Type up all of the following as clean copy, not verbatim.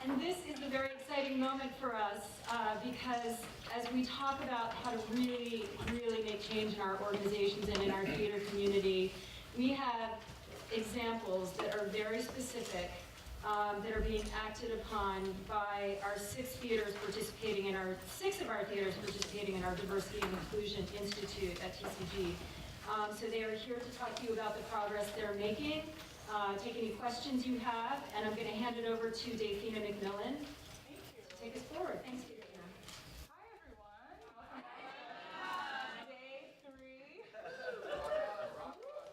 And this is a very exciting moment for us because as we talk about how to really make change in our organizations and in our theater community, we have examples that are very specific that are being acted upon by our six of our theaters participating in our Diversity and Inclusion Institute at TCG. So they are here to talk to you about the progress they're making, take any questions you have, and I'm going to hand it over to Dafina McMillan to take us forward. Thanks, Dafina. Hi, everyone. Day 3.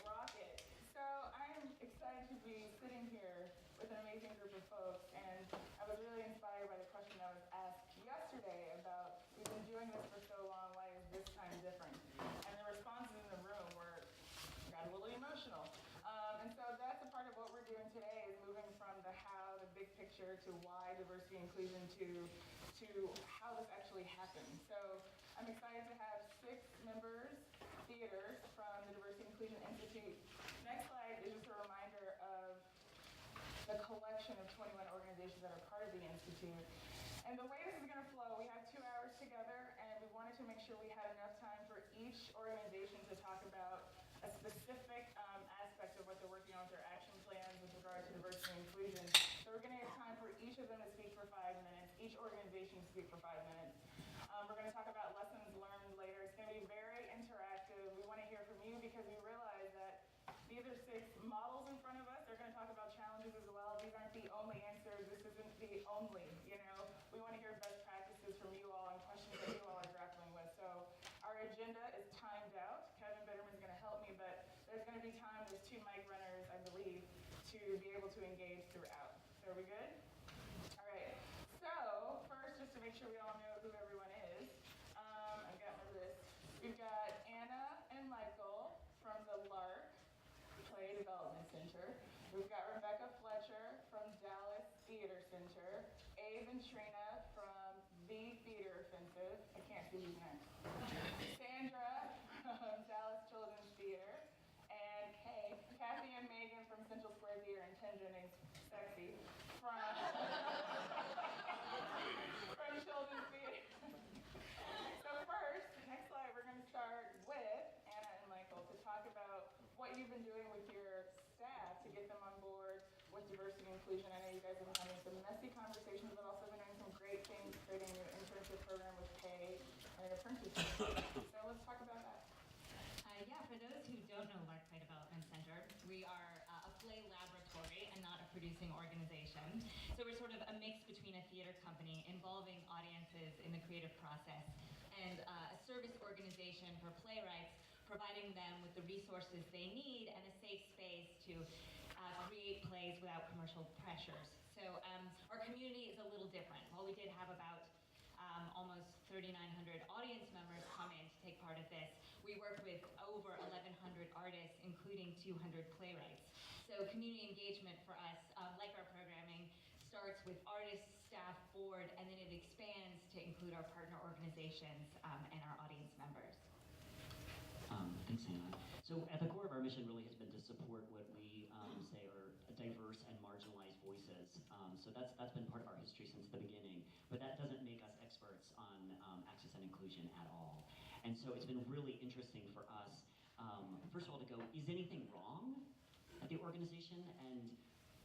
Rocket. So I'm excited to be sitting here with an amazing group of folks, and I was really inspired by the question that was asked yesterday about, we've been doing this for so long, why is this time different? And the responses in the room got a little emotional. And so that's a part of what we're doing today, is moving from the how, the big picture, to why diversity and inclusion, to how this actually happens. So I'm excited to have 6 members, theaters, from the Diversity and Inclusion Institute. Next slide is just a reminder of the collection of 21 organizations that are part of the Institute. And the way this is going to flow, we have 2 hours together, and we wanted to make sure we had enough time for each organization to talk about a specific aspect of what they're working on with their action plans with regard to diversity and inclusion. So we're going to have time for each of them to speak for 5 minutes, each organization to speak for 5 minutes. We're going to talk about lessons learned later. It's going to be very interactive. We want to hear from you because we realize that these are 6 models in front of us. They're going to talk about challenges as well. These aren't the only answers. This isn't the only, We want to hear best practices from you all and questions that you all are grappling with. So our agenda is timed out. Kevin Bitterman is going to help me, but there's going to be time. There's 2 mic runners, I believe, to be able to engage throughout. So are we good? All right. So first, just to make sure we all know who everyone is, I've got my list. We've got Anna and Michael from the LARC Play Development Center. We've got Rebecca Fletcher from Dallas Theater Center, Abe and Trina from The Theater Offensive. I can't see who's next. Sandra from Dallas Children's Theater, and Kathy and Megan from Central Square Theater, and Tendra named Sexy from Children's Theater. So first, next slide, we're going to start with Anna and Michael to talk about what you've been doing with your staff to get them on board with diversity and inclusion. I know you guys have been having some messy conversations, but also been doing some great things, creating a new internship program with pay and an apprenticeship. So let's talk about that. For those who don't know LARC Play Development Center, we are a play laboratory and not a producing organization. So we're sort of a mix between a theater company involving audiences in the creative process and a service organization for playwrights, providing them with the resources they need and a safe space to create plays without commercial pressures. So our community is a little different. While we did have about almost 3,900 audience members come in to take part of this, we work with over 1,100 artists, including 200 playwrights. So community engagement for us, like our programming, starts with artists, staff, board, and then it expands to include our partner organizations and our audience members. Thanks, Hannah. So at the core of our mission really has been to support what we say are diverse and marginalized voices. So that's been part of our history since the beginning. But that doesn't make us experts on access and inclusion at all. And so it's been really interesting for us, first of all, to go, is anything wrong at the organization? And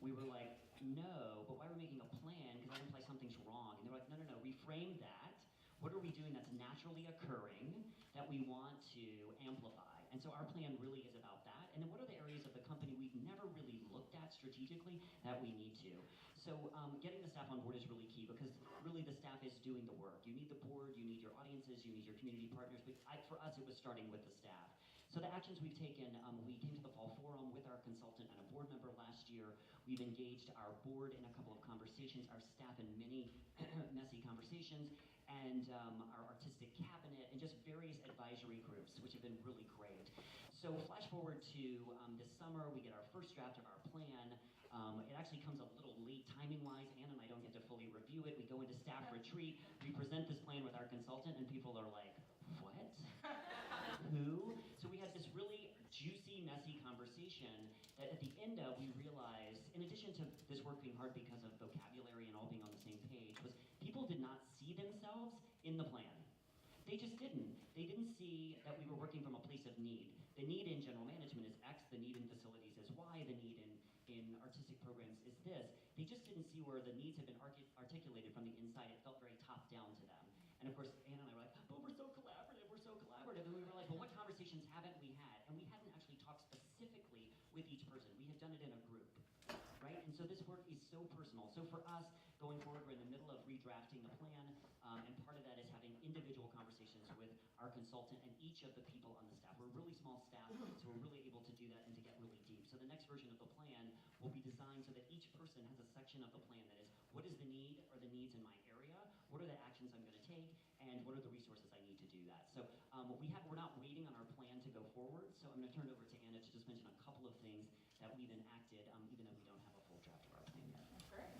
we were like, no, but why are we making a plan? Because that implies something's wrong. And they were like, no, reframe that. What are we doing that's naturally occurring that we want to amplify? And so our plan really is about that. And then what are the areas of the company we've never really looked at strategically that we need to? So getting the staff on board is really key because really the staff is doing the work. You need the board, you need your audiences, you need your community partners, but for us it was starting with the staff. So the actions we've taken, we came to the Fall Forum with our consultant and a board member last year. We've engaged our board in a couple of conversations, our staff in many messy conversations, and our artistic cabinet, and just various advisory groups, which have been really great. So flash forward to this summer, we get our first draft of our plan. It actually comes a little late timing-wise. Anna and I don't get to fully review it. We go into staff retreat, we present this plan with our consultant, and people are like, what? Who? So we had this really juicy, messy conversation that that at the end of, we realized, in addition to this work being hard because of vocabulary and all being on the same page, was people did not see themselves in the plan. They just didn't. They didn't see that we were working from a place of need. The need in general management is X, the need in facilities is Y, the need in artistic programs is this. They just didn't see where the needs had been articulated from the inside. It felt very top down to them. And of course, Anna and I were like, but we're so collaborative, we're so collaborative. And we were like, well, what conversations haven't we had? And we hadn't actually talked specifically with each person. We had done it in a group, right? And so this work is so personal. So for us, going forward, we're in the middle of redrafting the plan, and part of that is having individual conversations with our consultant and each of the people on the staff. We're a really small staff, so we're really able to do that and to get really deep. So the next version of the plan will be designed so that each person has a section of the plan that is, what is the need or the needs in my area? What are the actions I'm going to take? And what are the resources I need to do that? So we're not waiting on our plan to go forward. So I'm going to turn it over to Anna to just mention a couple of things that we've enacted, even though we don't have a full draft of our plan yet. Great.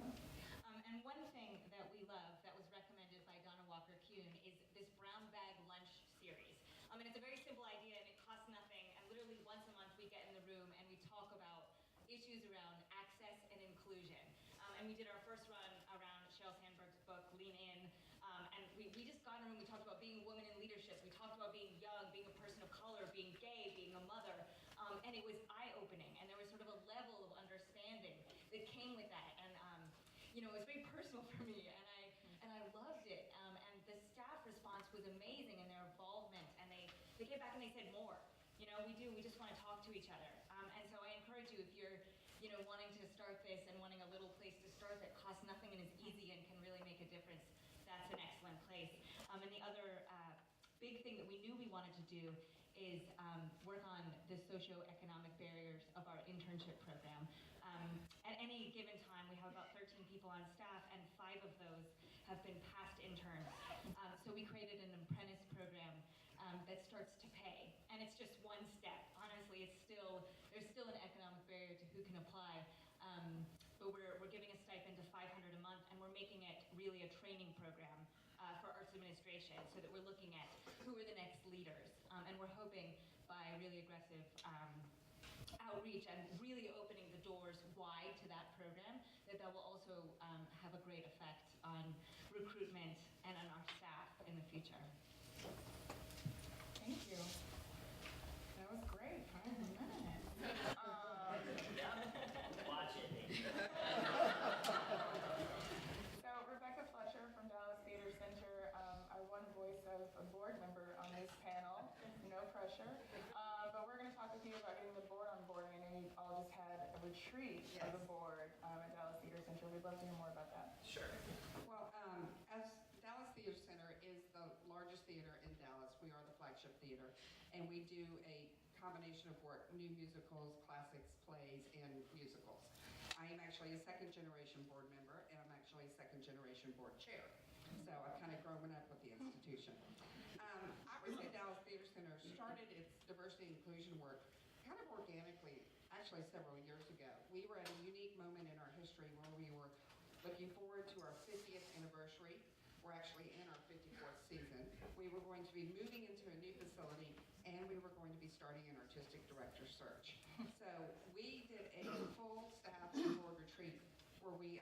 And one thing that we love that was recommended by Donna Walker-Kuhn is this brown bag lunch series. And it's a very simple idea and it costs nothing. And literally once a month we get in the room and we talk about issues around access and inclusion. And we did our first run around Sheryl Sandberg's book, Lean In. And we just got in the room, we talked about being a woman in leadership. We talked about being young, being a person of color, being gay, being a mother. And it was eye-opening. And there was sort of a level of understanding that came with that. And it was very personal for me, and I loved it. And the staff response was amazing, and their involvement. And they came back and they said more. We just want to talk to each other. And so I encourage you, if you're wanting to start this and wanting a little place to start that costs nothing and is easy and can really make a difference, that's an excellent place. And the other big thing that we knew we wanted to do is work on the socioeconomic barriers of our internship program. At any given time, we have about 13 people on staff, and 5 of those have been past interns. So we created an apprentice program that starts to pay, and it's just one step. Honestly, there's still an economic barrier to who can apply. But we're giving a stipend of $500 a month, and we're making it really a training program for arts administration, so that we're looking at who are the next leaders. And we're hoping by really aggressive outreach and really opening the doors wide to that program, that will also have a great effect on recruitment and on our staff in the future. Thank you. That was great. 5 minutes. Watch it. So Rebecca Fletcher from Dallas Theater Center, our one voice of a board member on this panel. No pressure. But we're going to talk with you about getting the board on board. I know you all just had a retreat of the board at Dallas Theater Center. We'd love to hear more about that. Sure. Well, as Dallas Theater Center is the largest theater in Dallas, we are the flagship theater, and we do a combination of work, new musicals, classics, plays, and musicals. I am actually a second-generation board member, and I'm actually a second-generation board chair. So I've kind of grown up with the institution. I would say Dallas Theater Center started its diversity and inclusion work kind of organically, actually several years ago. We were at a unique moment in our history where we were looking forward to our 50th anniversary. We're actually in our 54th season. We were going to be moving into a new facility, and we were going to be starting an artistic director search. So we did a full staff and board retreat where we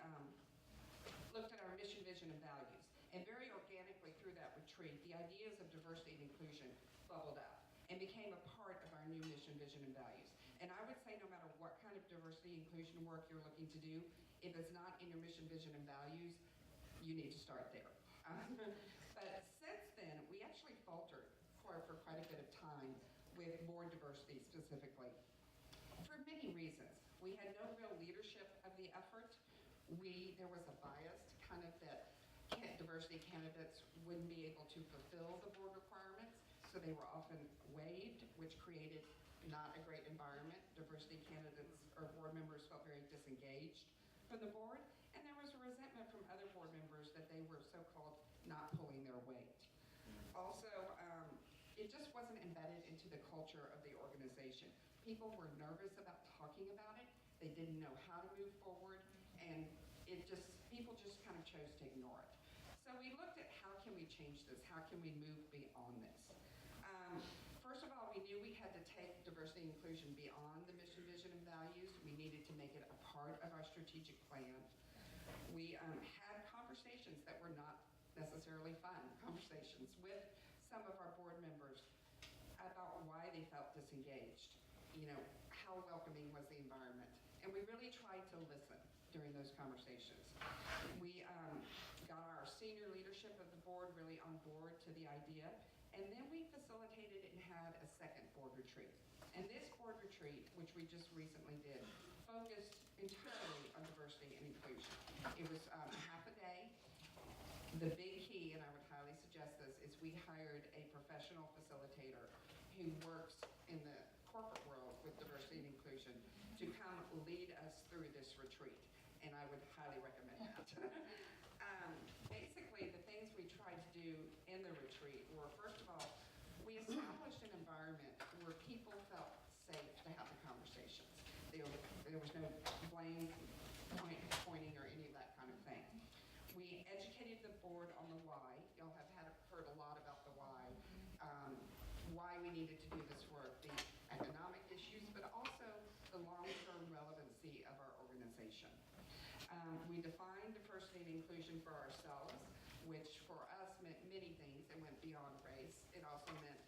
looked at our mission, vision, and values. And very organically through that retreat, the ideas of diversity and inclusion bubbled up and became a part of our new mission, vision, and values. And I would say no matter what kind of diversity and inclusion work you're looking to do, if it's not in your mission, vision, and values, you need to start there. But since then, we actually faltered for quite a bit of time with board diversity specifically, for many reasons. We had no real leadership of the effort. There was a bias kind of that diversity candidates wouldn't be able to fulfill the board requirements, so they were often waived, which created not a great environment. Diversity candidates or board members felt very disengaged from the board, and there was a resentment from other board members that they were so-called not pulling their weight. Also, it just wasn't embedded into the culture of the organization. People were nervous about talking about it. They didn't know how to move forward, and people just kind of chose to ignore it. So we looked at how can we change this? How can we move beyond this? First of all, we knew we had to take diversity and inclusion beyond the mission, vision, and values. We needed to make it a part of our strategic plan. We had conversations that were not necessarily fun conversations with some of our board members about why they felt disengaged, how welcoming was the environment. And we really tried to listen during those conversations. We got our senior leadership of the board really on board to the idea, and then we facilitated and had a second board retreat. And this board retreat, which we just recently did, focused entirely on diversity and inclusion. It was half a day. The big key, and I would highly suggest this, is we hired a professional facilitator who works in the corporate world with diversity and inclusion to come lead us through this retreat. And I would highly recommend that. Basically, the things we tried to do in the retreat were, first of all, we established an environment where people felt safe to have the conversations. There was no blame, pointing, or any of that kind of thing. We educated the board on the why. Y'all have heard a lot about the why we needed to do this work, the economic issues, but also the long-term relevancy of our organization. We defined diversity and inclusion for ourselves, which for us meant many things. It went beyond race. It also meant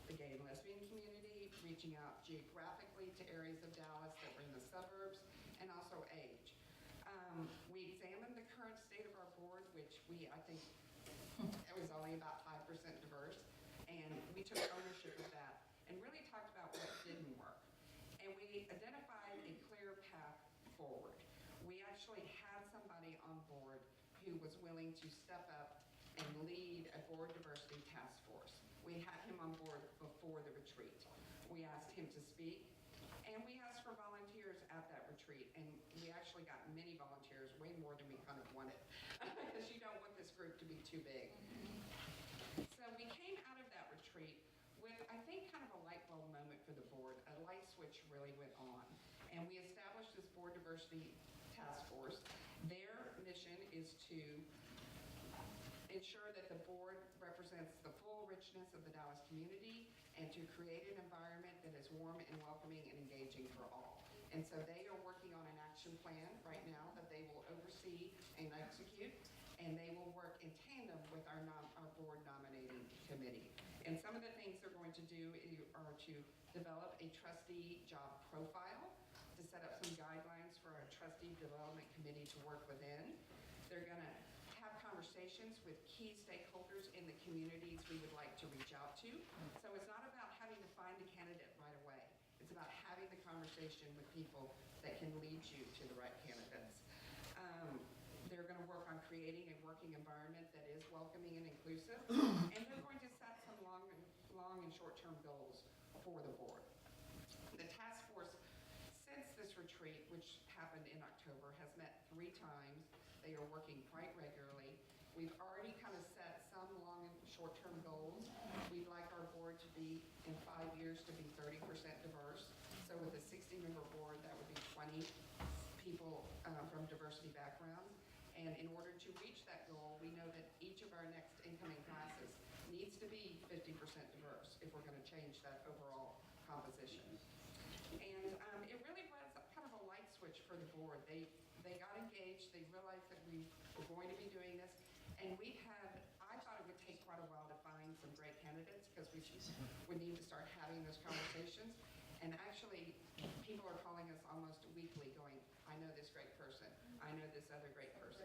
the gay and lesbian community, reaching out geographically to areas of Dallas that were in the suburbs, and also age. We examined the current state of our board, which I think it was only about 5% diverse, and we took ownership of that and really talked about what didn't work. And we identified a clear path forward. We actually had somebody on board who was willing to step up and lead a board diversity task force. We had him on board before the retreat. We asked him to speak, and we asked for volunteers at that retreat, and we actually got many volunteers, way more than we kind of wanted, because you don't want this group to be too big. So we came out of that retreat with, I think, kind of a light bulb moment for the board. A light switch really went on, and we established this board diversity task force. Their mission is to ensure that the board represents the full richness of the Dallas community and to create an environment that is warm and welcoming and engaging for all. And so they are working on an action plan right now that they will oversee and execute, and they will work in tandem with our board nominating committee. And some of the things they're going to do are to develop a trustee job profile, to set up some guidelines for our trustee development committee to work within. They're going to have conversations with key stakeholders in the communities we would like to reach out to. So it's not about having to find a candidate right away. It's about having the conversation with people that can lead you to the right candidates. They're going to work on creating a working environment that is welcoming and inclusive, and they're going to set some long and short-term goals for the board. The task force, since this retreat, which happened in October, has met 3 times. They are working quite regularly. We've already kind of set some long and short-term goals. We'd like our board to be, in 5 years, to be 30% diverse. So with a 60-member board, that would be 20 people from diversity backgrounds. And in order to reach that goal, we know that each of our next incoming classes needs to be 50% diverse if we're going to change that overall composition. And it really was kind of a light switch for the board. They got engaged. They realized that we were going to be doing this. And I thought it would take quite a while to find some great candidates because we would need to start having those conversations. And actually, people are calling us almost weekly going, I know this great person. I know this other great person.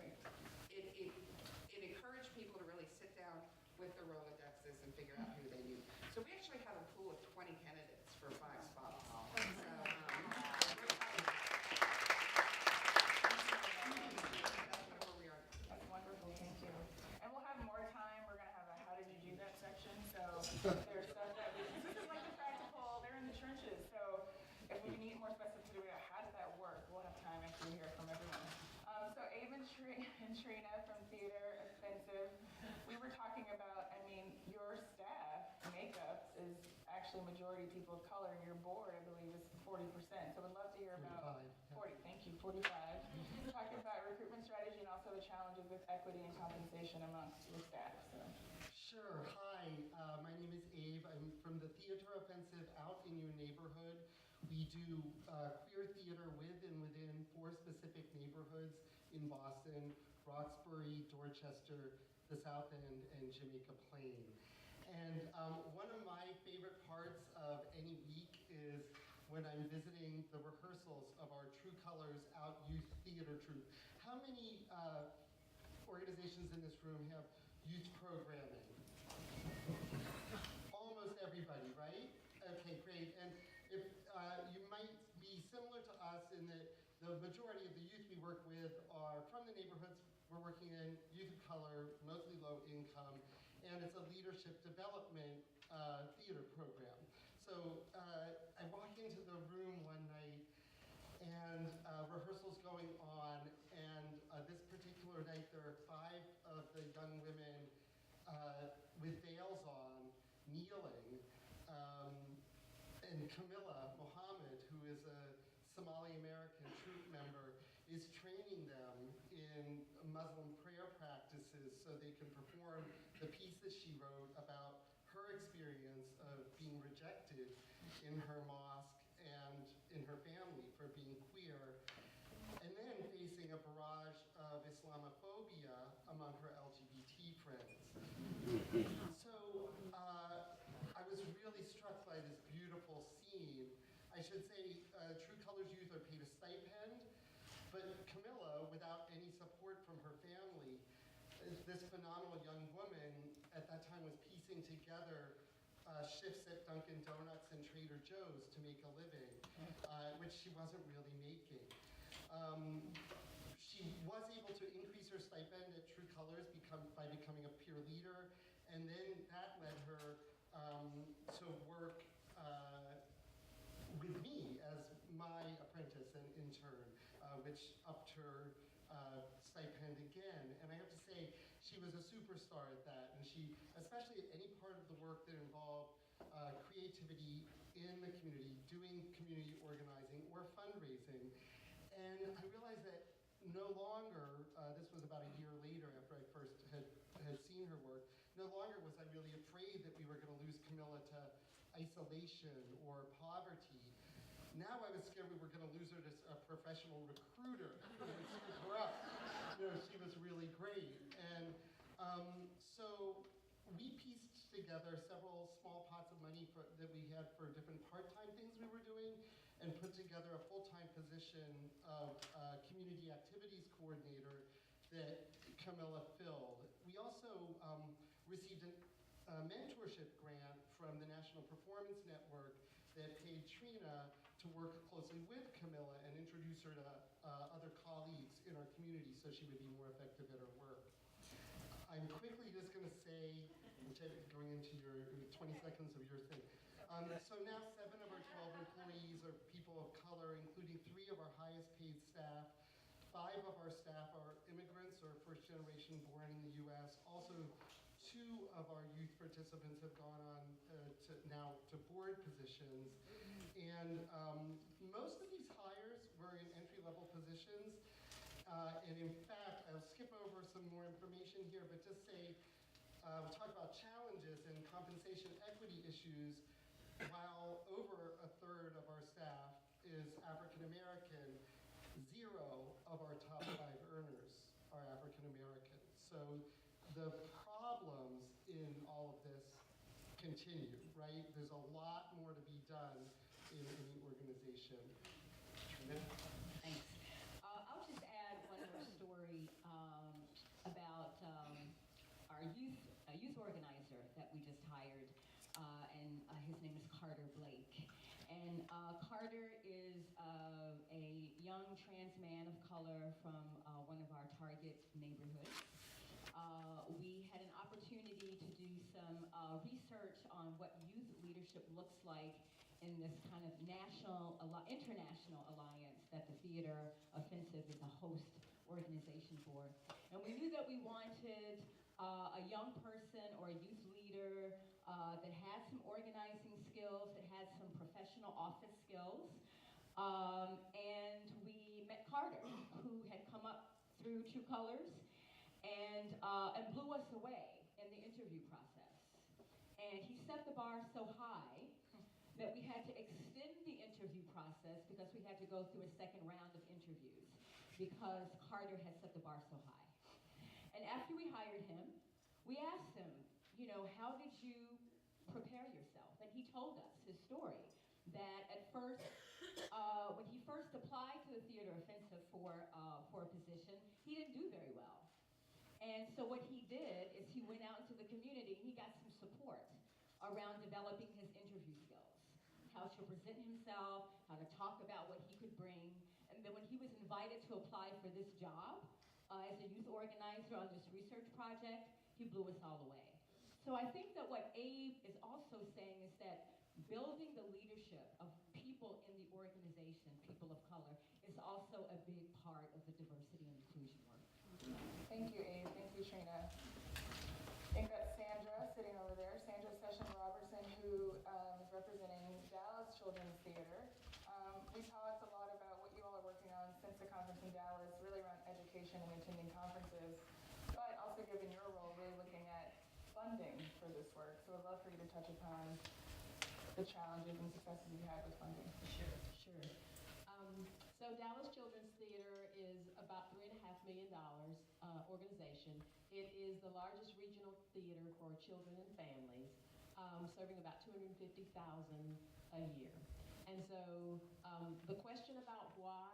It encouraged people to really sit down with their Rolodexes and figure out who they knew. So we actually have a pool of 20 candidates for 5 spots. So, That's wonderful, thank you. And we'll have more time. We're going to have a how did you do that section. So there's stuff that this is like the practical, they're in the trenches. So if we need more specificity about how did that work, we'll have time after we hear from everyone. So Abe and Trina from Theater Offensive, we were talking about, your staff makeup is actually majority people of color, and your board, I believe, is 40%. So we'd love to hear about 40, thank you, 45. Talking about recruitment strategy and also the challenges with equity and compensation amongst your staff. So. Sure. Hi, my name is Abe. I'm from the Theater Offensive out in neighborhood. We do queer theater with and within 4 specific neighborhoods in Boston: Roxbury, Dorchester, the South End, and Jamaica Plain. And one of my favorite parts of any week is when I'm visiting the rehearsals of our True Colors Out Youth Theater Troupe. How many organizations in this room have youth programming? Almost everybody, right? Okay, great. And if you might be similar to us in that the majority of the youth we work with are from the neighborhoods we're working in, youth of color, mostly low income, and it's a leadership development theater program. So I walk into the room one night and rehearsal's going on, and this particular night there are 5 of the young women with veils on, kneeling, and Camilla Mohammed, who is a Somali American troupe member, is training them in Muslim prayer practices so they can perform the piece that she wrote about her experience of being rejected in her mosque and in her family for being queer, and then facing a barrage of Islamophobia among her LGBT friends. So I was really struck by this beautiful scene. I should say True Colors Youth are paid a stipend, but Camilla, without any support from her family, this phenomenal young woman at that time was piecing together shifts at Dunkin' Donuts and Trader Joe's to make a living, which she wasn't really making. She was able to increase her stipend at True Colors by becoming a peer leader, and then that led her to work with me as my apprentice and intern, which upped her stipend again. And I have to say, she was a superstar at that, and she, especially at any part of the work that involved creativity in the community, doing community organizing or fundraising. And I realized that no longer, this was about a year later after I first had seen her work, no longer was I really afraid that we were going to lose Camilla to isolation or poverty. Now I was scared we were going to lose her to a professional recruiter who would scoop her up. You know, she was really great. And so we pieced together several small pots of money that we had for different part-time things we were doing, and put together a full-time position of community activities coordinator that Camilla filled. We also received a mentorship grant from the National Performance Network that paid Trina to work closely with Camilla and introduce her to other colleagues in our community so she would be more effective at her work. I'm quickly just going to say, which I'm going into your 20 seconds of your thing. So now 7 of our 12 employees are people of color, including 3 of our highest paid staff. 5 of our staff are immigrants or first generation born in the US. Also, 2 of our youth participants have gone on to board positions. And most of these hires were in entry-level positions. And in fact, I'll skip over some more information here, but just say, we'll talk about challenges and compensation equity issues. While over a third of our staff is African American, 0 of our top 5 earners are African American. So the problems in all of this continue, right? There's a lot more to be done in any organization. Thanks. I'll just add one more story about our youth organizer that we just hired, and his name is Carter Blake. And Carter is a young trans man of color from one of our target neighborhoods. We had an opportunity to do some research on what youth leadership looks like in this kind of international alliance that the Theater Offensive is a host organization for. And we knew that we wanted a young person or a youth leader that had some organizing skills, that had some professional office skills. And we met Carter, who had come up through True Colors and blew us away in the interview process. And he set the bar so high that we had to extend the interview process because we had to go through a second round of interviews because Carter had set the bar so high. And after we hired him, we asked him, how did you prepare yourself? And he told us his story, that at first, when he first applied to the Theater Offensive for a position, he didn't do very well. And so what he did is he went out into the community and he got some support around developing his interview skills, how to present himself, how to talk about what he could bring. And then when he was invited to apply for this job as a youth organizer on this research project, he blew us all away. So I think that what Abe is also saying is that building the leadership of people in the organization, people of color, is also a big part of the diversity and inclusion work. Thank you, Abe. Thank you, Trina. I think that's Sandra sitting over there, Sandra Session Robertson, who is representing Dallas Children's Theater. We talked a lot about what you all are working on since the conference in Dallas, really around education and attending conferences, but also given your role, really looking at funding for this work. So I'd love for you to touch upon the challenges and successes you had with funding. Sure. So Dallas Children's Theater is about $3.5 million organization. It is the largest regional theater for children and families, serving about 250,000 a year. And so the question about why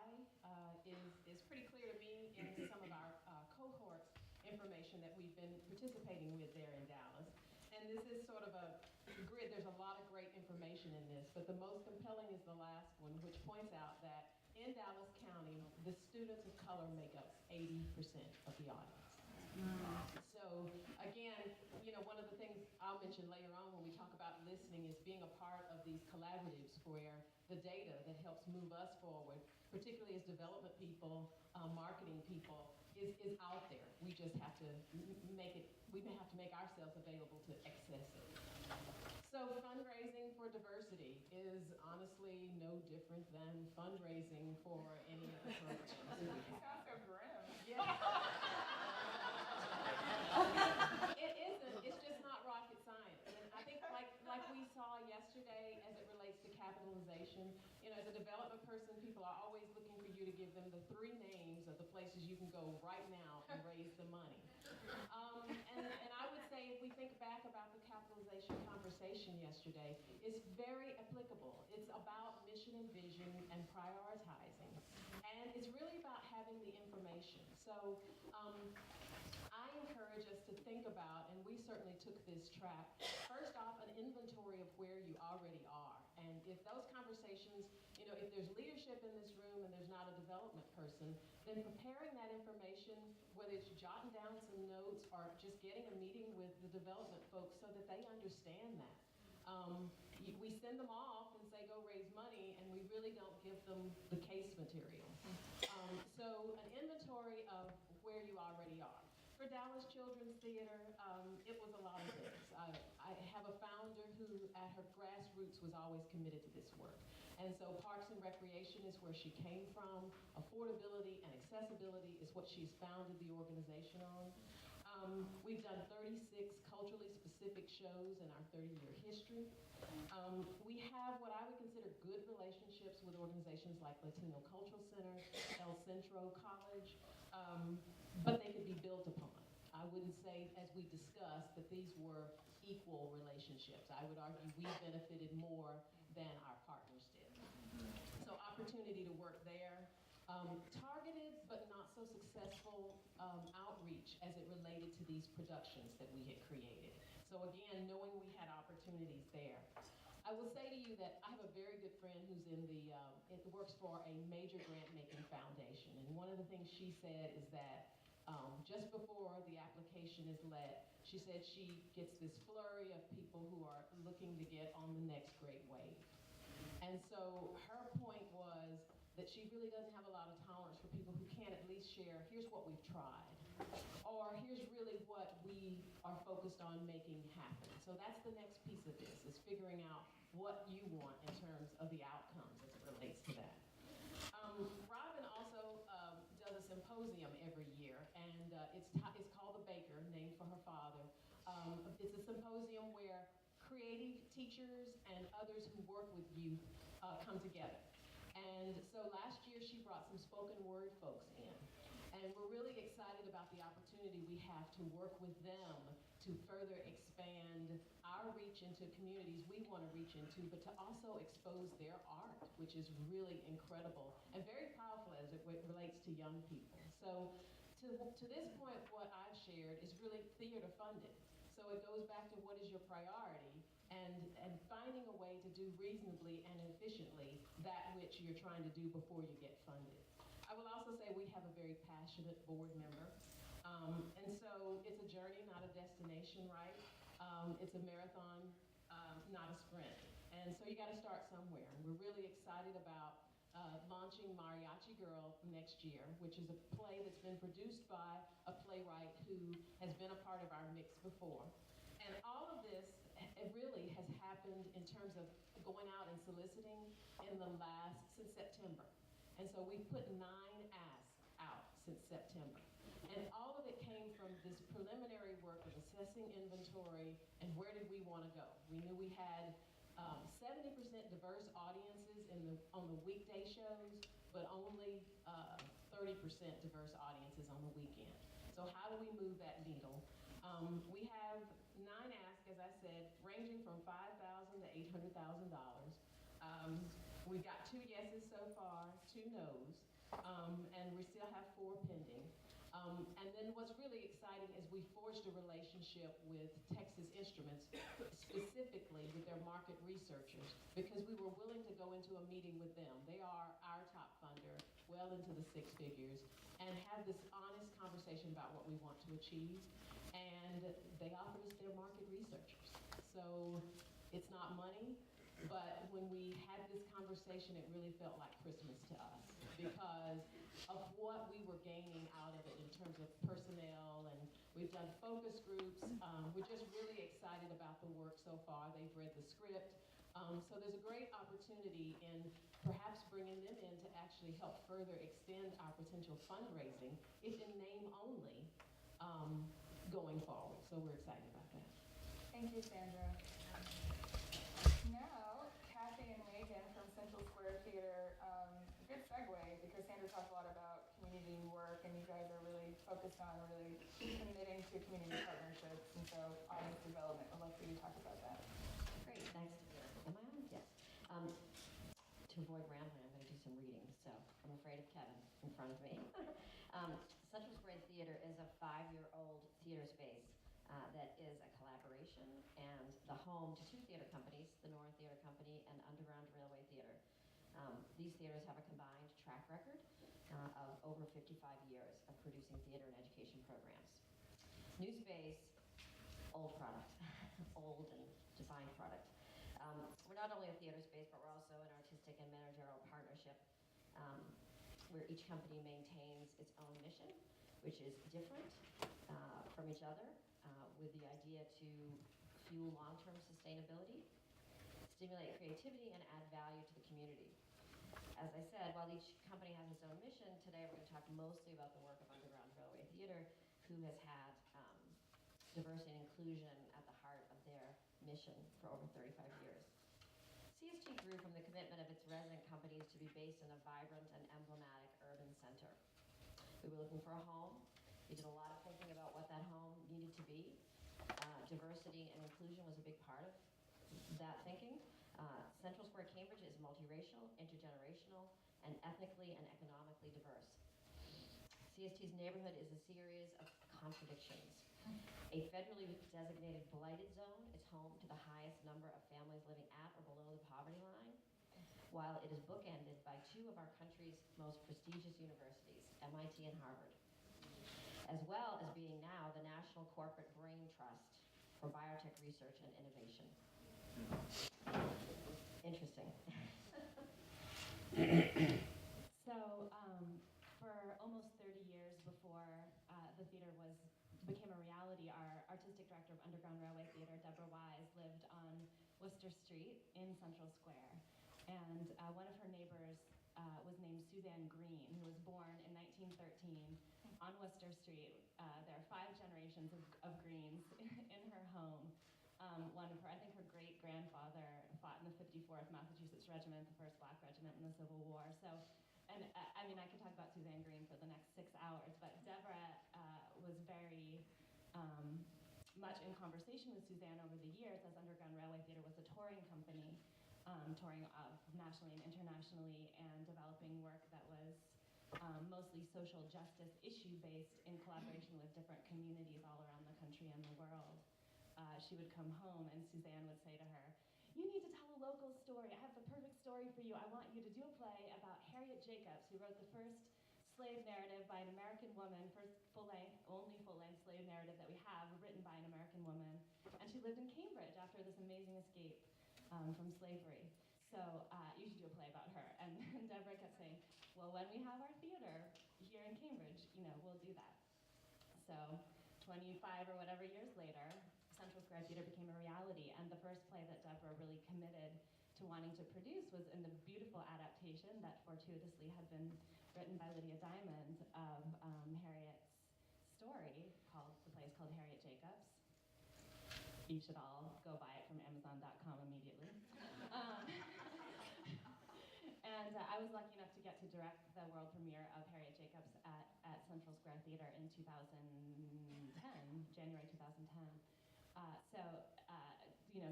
is pretty clear to me in some of our cohort information that we've been participating with there in Dallas. And this is sort of a grid. There's a lot of great information in this, but the most compelling is the last one, which points out that in Dallas County, the students of color make up 80% of the audience. So again, one of the things I'll mention later on when we talk about listening is being a part of these collaboratives where the data that helps move us forward, particularly as development people, marketing people, is out there. We just have to we may have to make ourselves available to access it. So fundraising for diversity is honestly no different than fundraising for any of the programs that we You have. sound so grim. Yeah. It isn't. It's just not rocket science. And I think like we saw yesterday as it relates to capitalization, as a development person, people are always looking for you to give them the 3 names of the places you can go right now and raise the money. And I would say if we think back about the capitalization conversation yesterday, it's very applicable. It's about mission and vision and prioritizing. And it's really about having the information. So I encourage us to think about, and we certainly took this track, first off, an inventory of where you already are. And if those conversations, if there's leadership in this room and there's not a development person, then preparing that information, whether it's jotting down some notes or just getting a meeting with the development folks so that they understand that. We send them off and say, go raise money, and we really don't give them the case material. So an inventory of where you already are. For Dallas Children's Theater, it was a lot of this. I have a founder who, at her grassroots, was always committed to this work. And so Parks and Recreation is where she came from. Affordability and accessibility is what she's founded the organization on. We've done 36 culturally specific shows in our 30-year history. We have what I would consider good relationships with organizations like Latino Cultural Center, El Centro College, but they could be built upon. I wouldn't say, as we discussed, that these were equal relationships. I would argue we benefited more than our partners did. So opportunity to work there. Targeted but not so successful outreach as it related to these productions that we had created. So again, knowing we had opportunities there. I will say to you that I have a very good friend who's works for a major grant-making foundation. And one of the things she said is that just before the application is let, she said she gets this flurry of people who are looking to get on the next great wave. And so her point was that she really doesn't have a lot of tolerance for people who can't at least share, here's what we've tried, or here's really what we are focused on making happen. So that's the next piece of this, is figuring out what you want in terms of the outcomes as it relates to that. Robin also does a symposium every year, and it's called The Baker, named for her father. It's a symposium where creative teachers and others who work with youth come together. And so last year she brought some spoken word folks in. And we're really excited about the opportunity we have to work with them to further expand our reach into communities we want to reach into, but to also expose their art, which is really incredible and very powerful as it relates to young people. So to this point, what I've shared is really theater funded. So it goes back to what is your priority and finding a way to do reasonably and efficiently that which you're trying to do before you get funded. I will also say we have a very passionate board member. And so it's a journey, not a destination, right? It's a marathon, not a sprint. And so you got to start somewhere. And we're really excited about launching Mariachi Girl next year, which is a play that's been produced by a playwright who has been a part of our mix before. And all of this, it really has happened in terms of going out and soliciting since September. And so we've put 9 asks out since September. And all of it came from this preliminary work of assessing inventory and where did we want to go. We knew we had 70% diverse audiences on the weekday shows, but only 30% diverse audiences on the weekend. So how do we move that needle? We have 9 asks, as I said, ranging from $5,000 to $800,000. We've got 2 yeses so far, 2 nos, and we still have 4 pending. And then what's really exciting is we forged a relationship with Texas Instruments, specifically with their market researchers, because we were willing to go into a meeting with them. They are our top funder, well into the 6 figures, and have this honest conversation about what we want to achieve. And they offered us their market researchers. So it's not money, but when we had this conversation, it really felt like Christmas to us because of what we were gaining out of it in terms of personnel, and we've done focus groups. We're just really excited about the work so far. They've read the script. So there's a great opportunity in perhaps bringing them in to actually help further extend our potential fundraising, if in name only, going forward. So we're excited about that. Thank you, Sandra. Now, Kathy and Megan from Central Square Theater, good segue because Sandra talked a lot about community work and you guys are really focused on really committing to community partnerships and so audience development. I'd love for you to talk about that. Great, thanks. Am I on? Yes. To avoid rambling, I'm going to do some reading, so I'm afraid of Kevin in front of me. Central Square Theater is a 5-year-old theater space that is a collaboration and the home to 2 theater companies, the Nora Theater Company and Underground Railway Theater. These theaters have a combined track record of over 55 years of producing theater and education programs. New space, old product, old and defined product. We're not only a theater space, but we're also an artistic and managerial partnership where each company maintains its own mission, which is different from each other, with the idea to fuel long-term sustainability, stimulate creativity, and add value to the community. As I said, while each company has its own mission, today we're going to talk mostly about the work of Underground Railway Theater, who has had diversity and inclusion at the heart of their mission for over 35 years. CST grew from the commitment of its resident companies to be based in a vibrant and emblematic urban center. We were looking for a home. We did a lot of thinking about what that home needed to be. Diversity and inclusion was a big part of that thinking. Central Square Cambridge is multiracial, intergenerational, and ethnically and economically diverse. CST's neighborhood is a series of contradictions. A federally designated blighted zone is home to the highest number of families living at or below the poverty line, while it is bookended by 2 of our country's most prestigious universities, MIT and Harvard, as well as being now the National Corporate Brain Trust for Biotech Research and Innovation. Interesting. So, for almost 30 years before the theater became a reality, our artistic director of Underground Railway Theater, Deborah Wise, lived on Worcester Street in Central Square. And one of her neighbors was named Suzanne Green, who was born in 1913 on Worcester Street. There are 5 generations of Greens in her home. One of her, I think her great-grandfather fought in the 54th Massachusetts Regiment, the first black regiment in the Civil War. So, and I mean, I could talk about Suzanne Green for the next 6 hours, but Deborah was very much in conversation with Suzanne over the years, as Underground Railway Theater was a touring company, touring nationally and internationally, and developing work that was mostly social justice issue-based in collaboration with different communities all around the country and the world. She would come home and Suzanne would say to her, "You need to tell a local story. I have the perfect story for you. I want you to do a play about Harriet Jacobs, who wrote the first slave narrative by an American woman, first full-length, only full-length slave narrative that we have written by an American woman. And she lived in Cambridge after this amazing escape from slavery. So you should do a play about her." And Deborah kept saying, "Well, when we have our theater here in Cambridge, we'll do that." So 25 or whatever years later, Central Square Theater became a reality, and the first play that Deborah really committed to wanting to produce was in the beautiful adaptation that fortuitously had been written by Lydia Diamond of Harriet's story. The play is called Harriet Jacobs. You should all go buy it from Amazon.com immediately. And I was lucky enough to get to direct the world premiere of Harriet Jacobs at Central Square Theater in 2010, January 2010.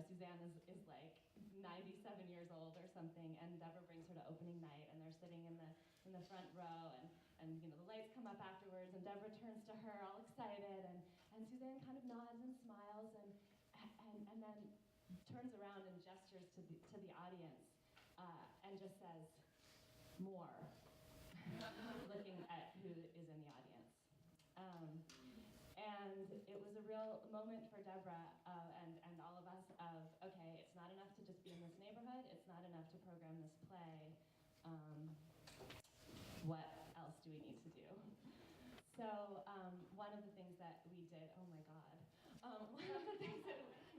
Suzanne is like 97 years old or something, and Deborah brings her to opening night, and they're sitting in the front row, and the lights come up afterwards, and Deborah turns to her all excited, and Suzanne kind of nods and smiles, and then turns around and gestures to the audience, and just says, "More," looking at who is in the audience. And it was a real moment for Deborah and all of us of, okay, it's not enough to just be in this neighborhood, it's not enough to program this play. What else do we need to do? So one of the things that we did, oh my God,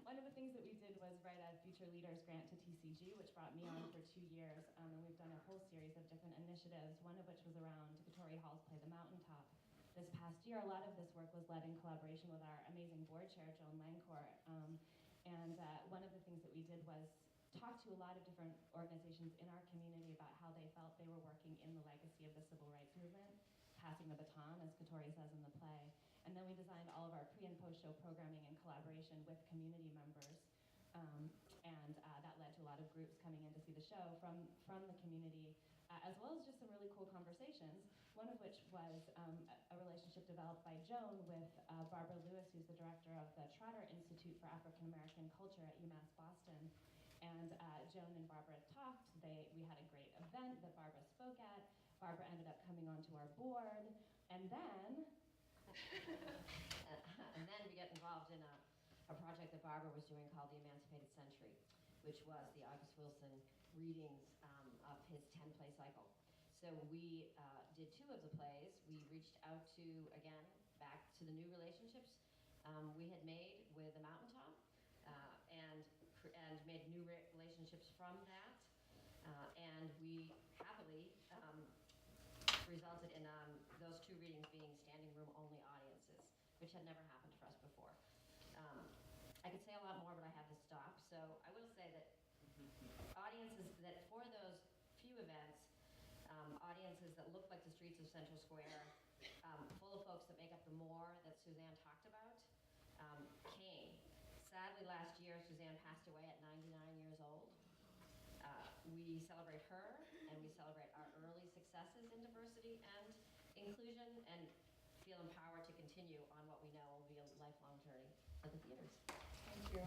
one of the things that we did was write a Future Leaders grant to TCG, which brought me on for 2 years, and we've done a whole series of different initiatives, one of which was around Katori Hall's play The Mountaintop. This past year, a lot of this work was led in collaboration with our amazing board chair, Joan Langcourt. And one of the things that we did was talk to a lot of different organizations in our community about how they felt they were working in the legacy of the civil rights movement, passing the baton, as Katori says in the play. And then we designed all of our pre- and post-show programming in collaboration with community members. And that led to a lot of groups coming in to see the show from the community, as well as just some really cool conversations, one of which was a relationship developed by Joan with Barbara Lewis, who's the director of the Trotter Institute for African American Culture at UMass Boston. And Joan and Barbara talked. We had a great event that Barbara spoke at. Barbara ended up coming onto our board, and then we get involved in a project that Barbara was doing called The Emancipated Century, which was the August Wilson readings of his 10-play cycle. So we did 2 of the plays. We reached out to, again, back to the new relationships we had made with The Mountaintop, and made new relationships from that. And we happily resulted in those 2 readings being standing room only audiences, which had never happened for us before. I could say a lot more, but I have to stop. So I will say that audiences that for those few events, audiences that looked like the streets of Central Square, full of folks that make up the more that Suzanne talked about, came. Sadly, last year, Suzanne passed away at 99 years old. We celebrate her, and we celebrate our early successes in diversity and inclusion, and feel empowered to continue on what we know will be a lifelong journey for the theaters. Thank you.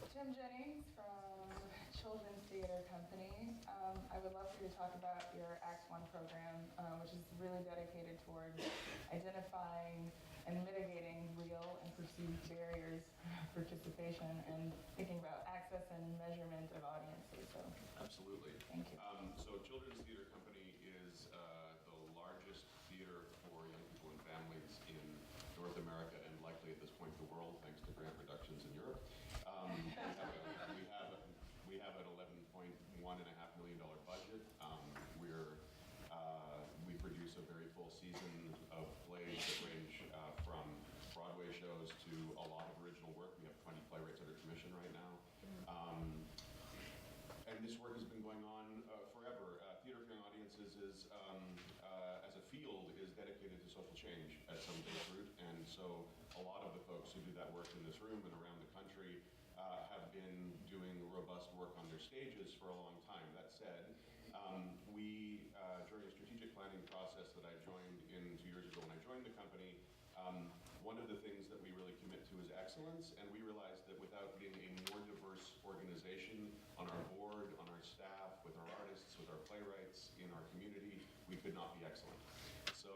Jim Jennings from Children's Theater Company. I would love for you to talk about your Act 1 program, which is really dedicated towards identifying and mitigating real and perceived barriers for participation and thinking about access and measurement of audiences. So, absolutely. Thank you. So Children's Theater Company is the largest theater for young people and families in North America and likely at this point the world, thanks to grant reductions in Europe. We have an $11.1.5 million budget. We produce a very full season of plays that range from Broadway shows to a lot of original And this work has been going on forever. Theater for Young Audiences is, as a field, is dedicated to social change at some base root. And so a lot of the folks who do that work in this room and around the country have been doing robust work on their stages for a long time. That said, we, during a strategic planning process that I joined in 2 years ago when I joined the company, one of the things that we really commit to is excellence, and we realized that without being a more diverse organization on our board, on our staff, with our artists, with our playwrights, in our community, we could not be excellent. So,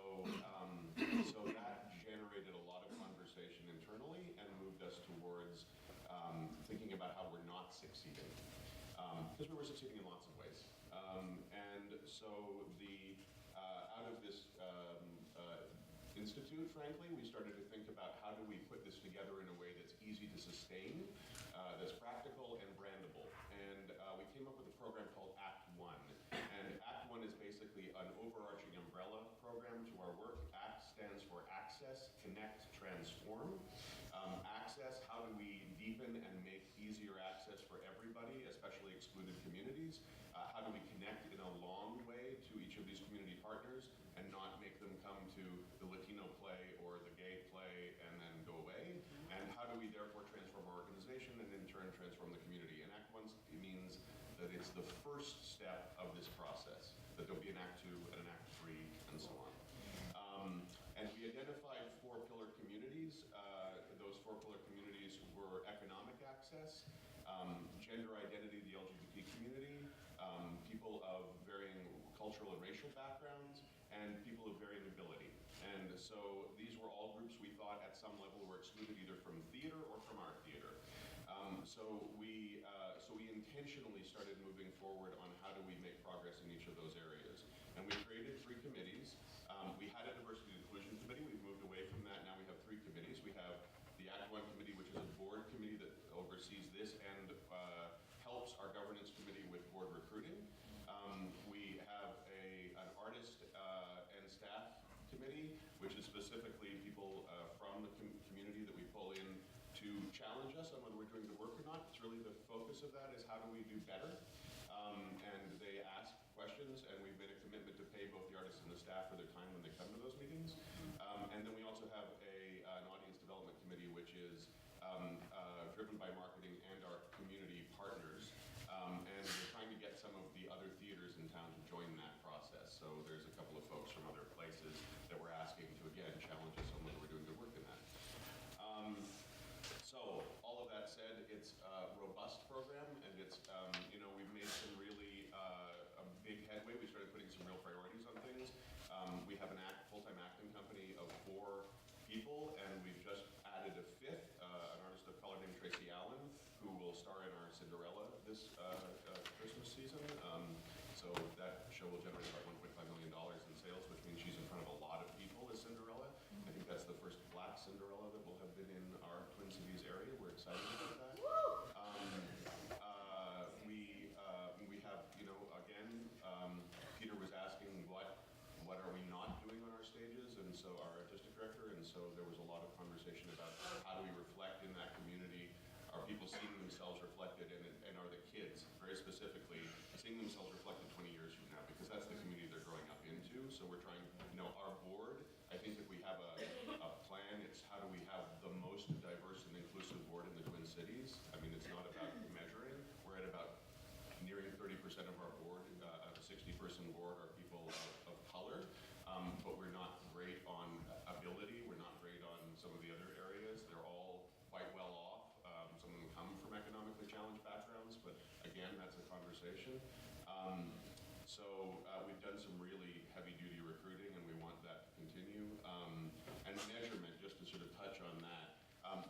so that generated a lot of conversation internally and moved us towards thinking about how we're not succeeding. Because we were succeeding in lots of ways. And so out of this institute, frankly, we started to think about how do we put this together in a way that's easy to sustain, that's practical and brandable. And we came up with a program called Act One. And Act One is basically an overarching umbrella program to our work. ACT stands for Access, Connect, Transform. Access, how do we deepen and make easier access for everybody, especially excluded communities? How do we connect in a long way to each of these community partners and not make them come to the Latino play or the gay play and then go away? And how do we therefore transform our organization and in turn transform the community? And Act One means that it's the first step of this process, that there'll be an Act Two and an Act Three and so on. And we identified 4 pillar communities. Those 4 pillar communities were economic access, gender identity, the LGBT community, people of varying cultural and racial backgrounds, and people of varying ability. And so these were all groups we thought at some level were excluded either from theater or from our theater. So we intentionally started moving forward on how do we make progress in each of those areas. And we created 3 committees. We had a diversity and inclusion committee. We've moved away from that. Now we have 3 committees. We have the Act One committee, which is a board committee that oversees this and helps our governance committee with board recruiting. We have an artist and staff committee, which is specifically people from the community that we pull in to challenge us on whether we're doing the work or not. It's really the focus of that is how do we do better? And they ask questions, and we've made a commitment to pay both the artists and the staff for their time when they come to those meetings. And then we also have an audience development committee, which is driven by marketing and our community partners. And we're trying to get some of the other theaters in town to join that process. So there's a couple of folks from other places that we're asking to, again, challenge us on whether we're doing good work in that. So all of that said, it's a robust program, and it's, we've made some really a big headway. We started putting some real priorities on things. We have a full-time acting company of 4 people, and we've just added a 5th, an artist of color named Tracy Allen, who will star in our Cinderella this Christmas season. So that show will generate about $1.5 million in sales, which means she's in front of a lot of people as Cinderella. I think that's the first Black Cinderella that will have been in our Twin Cities area. We're excited about that. We have, again, Peter was asking what are we not doing on our stages, and so our artistic director, and so there was a lot of conversation about how do we reflect in that community. Are people seeing themselves reflected, and are the kids, very specifically, seeing themselves reflected 20 years from now, because that's the community they're growing up into. So we're trying, our board, I think if we have a plan, it's how do we have the most diverse and inclusive board in the Twin Cities. I mean, it's not about measuring. We're at about nearing 30% of our board, a 60-person board are people of color, but we're not great on ability. We're not great on some of the other areas. They're all quite well off. Some of them come from economically challenged backgrounds, but again, that's a conversation. So we've done some really heavy-duty recruiting, and we want that to continue. And measurement, just to sort of touch on that.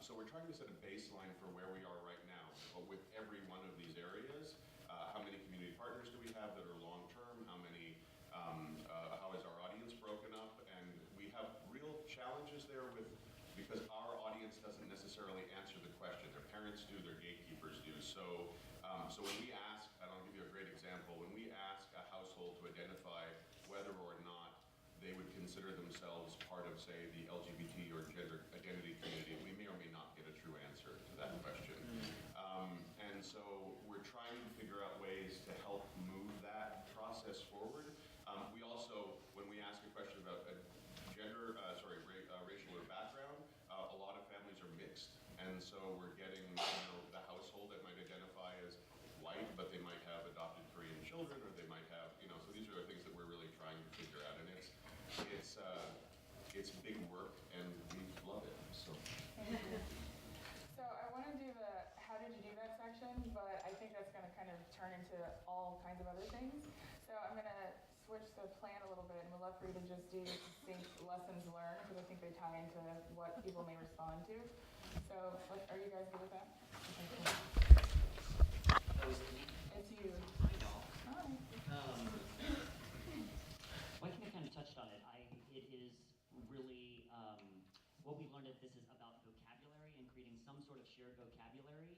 So we're trying to set a baseline for where we are right now, but with every one of these areas. How many community partners do we have that are long-term? How many? How is our audience broken up? And we have real challenges there because our audience doesn't necessarily answer the question. Their parents do, their gatekeepers do. So when we ask, and I'll give you a great example, when we ask a household to identify whether or not they would consider themselves part of, say, the LGBT or gender identity community, we may or may not get a true answer to that question. And so we're trying to figure out ways to so we're getting, the household that might identify as white, but they might have adopted Korean children, or they might have, so these are the things that we're really trying to figure out, and it's big work, and we love it, so. So I want to do the how did you do that section, but I think that's going to kind of turn into all kinds of other things. So I'm going to switch the plan a little bit, and we'd love for you to just do distinct lessons learned, because I think they tie into what people may respond to. So are you guys good with that? Okay, cool. It's you. Hi. Mike kind of touched on it. It is really, what we learned at this is about vocabulary and creating some sort of shared vocabulary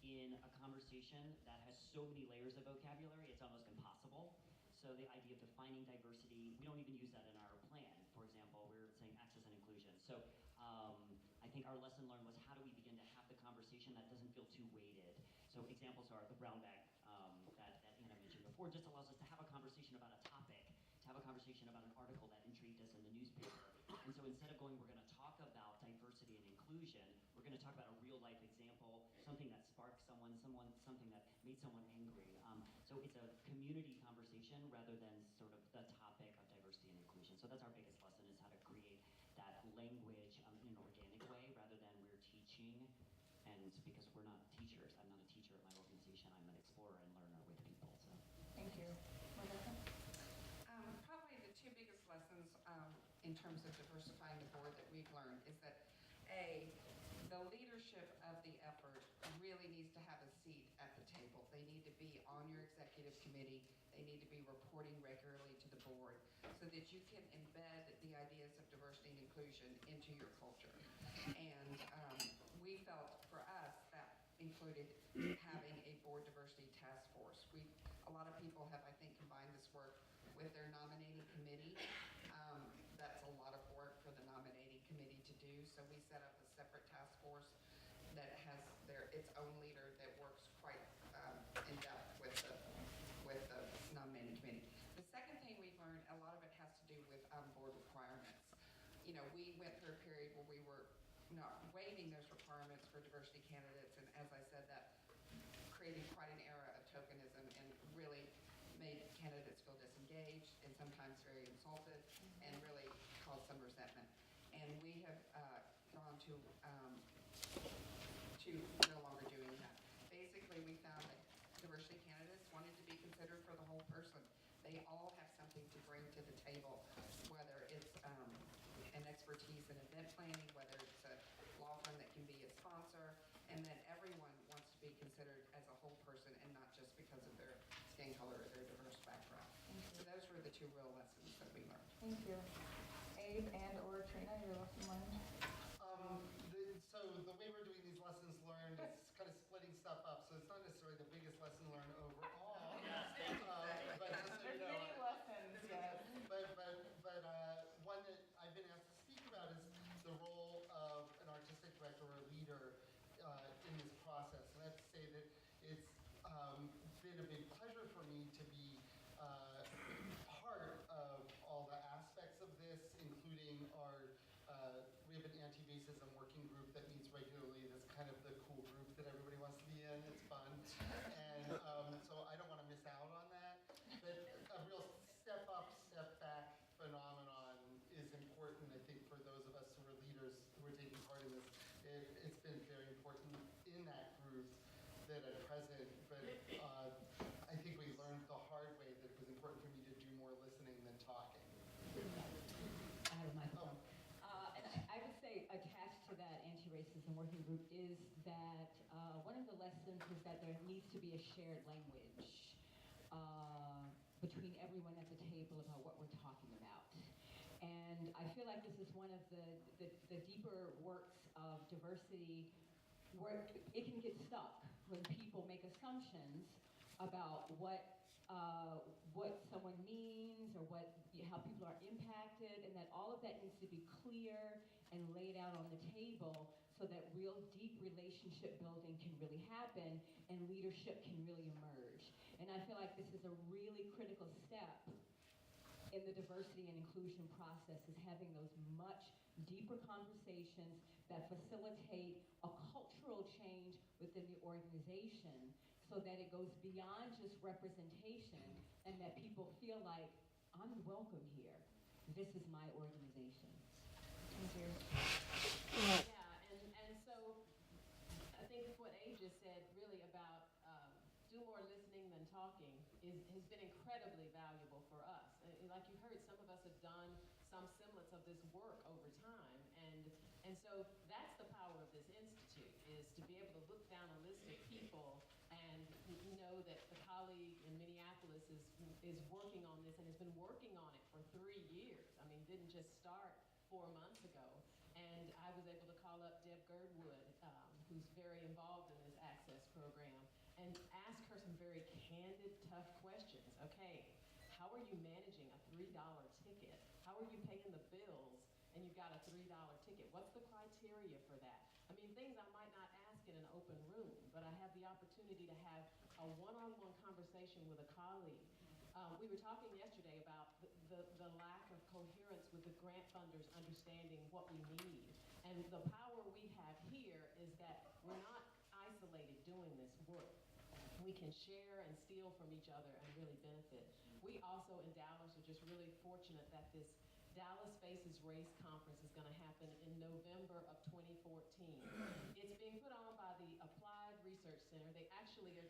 in a conversation that has so many layers of vocabulary, it's almost impossible. So the idea of defining diversity, we don't even use that in our plan. For example, we're saying access and inclusion. So I think our lesson learned was how do we begin to have the conversation that doesn't feel too weighted. So examples are the brown bag that Anna mentioned before, just allows us to have a conversation about a topic, to have a conversation about an article that intrigued us in the newspaper. And so instead of going, we're going to talk about diversity and inclusion, we're going to talk about a real life example, something that sparked something that made someone angry. So it's a community conversation rather than sort of the topic of diversity and inclusion. So that's our biggest lesson, is how to create that language in an organic way rather than we're teaching. And because we're not teachers, I'm not a teacher at my organization, I'm an explorer and learner with people. So Thank you. Rebecca? Probably the two biggest lessons in terms of diversifying the board that we've learned is that the leadership of the effort really needs to have a seat at the table. They need to be on your executive committee. They need to be reporting regularly to the board so that you can embed the ideas of diversity and inclusion into your culture. And we felt for us that included having a board diversity task force. A lot of people have, I think, combined this work with their nominating committee. That's a lot of work for the nominating committee to do. So we set up a separate task force that has its own leader that works quite in depth with the nominating committee. The second thing we've learned, a lot of it has to do with board requirements. We went through a period where we were not waiving those requirements for diversity candidates, and as I said, that created quite an era of tokenism and really made candidates feel disengaged and sometimes very insulted and really caused some resentment. And we have gone to no longer doing that. Basically, we found that diversity candidates wanted to be considered for the whole person. They all have something to bring to the table, whether it's an expertise in event planning, whether it's a law firm that can be a sponsor, and that everyone wants to be considered as a whole person and not just because of their skin color or their diverse background. So those were the two real lessons that we learned. Thank you. Abe and or Trina, your lesson learned? So the way we're doing these lessons learned is kind of splitting stuff up. So it's not necessarily the biggest lesson learned overall. But just so you There's know, many lessons, yes. But one that I've been asked to speak about is the role of an artistic director or a leader in this process. And I have to say that it's been a big pleasure for me to be part of all the aspects of this, including we have an anti-racism working group that meets regularly. That's kind of the cool group that everybody wants to be in. It's fun. And so I don't want to miss out on that. But a real step up, step back phenomenon is important, I think, for those of us who are leaders who are taking part in this. It's been very important in that group that I'm present, but I think we learned the hard way that it was important for me to do more listening than talking. I have a microphone. And I would say attached to that anti-racism working group is that one of the lessons is that there needs to be a shared language between everyone at the table about what we're talking about. And I feel like this is one of the deeper works of diversity where it can get stuck when people make assumptions about what someone means or how people are impacted, and that all of that needs to be clear and laid out on the table so that real deep relationship building can really happen and leadership can really emerge. And I feel like this is a really critical step in the diversity and inclusion process, is having those much deeper conversations that facilitate a cultural change within the organization so that it goes beyond just representation and that people feel like, I'm welcome here. This is my organization. Thank you. Yeah, and so I think what Abe just said really about do more listening than talking has been incredibly valuable for us. Like you heard, some of us have done some semblance of this work over time, and so that's the power of this institute, is to be able to look down a list of people and know that the colleague in Minneapolis is working on this and has been working on it for 3 years. I mean, didn't just start 4 months ago. And I was able to call up Deb Girdwood, who's very involved in this access program, and ask her some very candid, tough questions. Okay, how are you managing a $3 ticket? How are you paying the bills and you've got a $3 ticket? What's the criteria for that? I mean, things I might not ask in an open room, but I have the opportunity to have a one-on-one conversation with a colleague. We were talking yesterday about the lack of coherence with the grant funders understanding what we need. And the power we have here is that we're not isolated doing this work. We can share and steal from each other and really benefit. We also in Dallas are just really fortunate that this Dallas Faces Race Conference is going to happen in November of 2014. It's being put on by the Applied Research Center. They actually are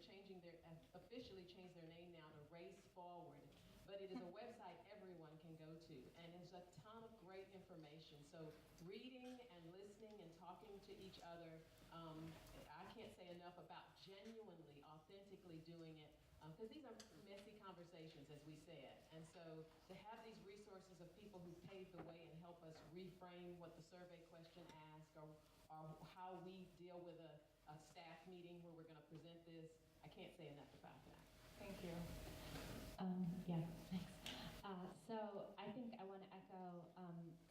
officially changed their name now to Race Forward, but it is a website everyone can go to, and there's a ton of great information. So reading and listening and talking to each other, I can't say enough about genuinely, authentically doing it, because these are messy conversations, as we said. And so to have these resources of people who paved the way and help us reframe what the survey question asked, or how we deal with a staff meeting where we're going to present this, I can't say enough about that. Thank you. Yeah, thanks. So I think I want to echo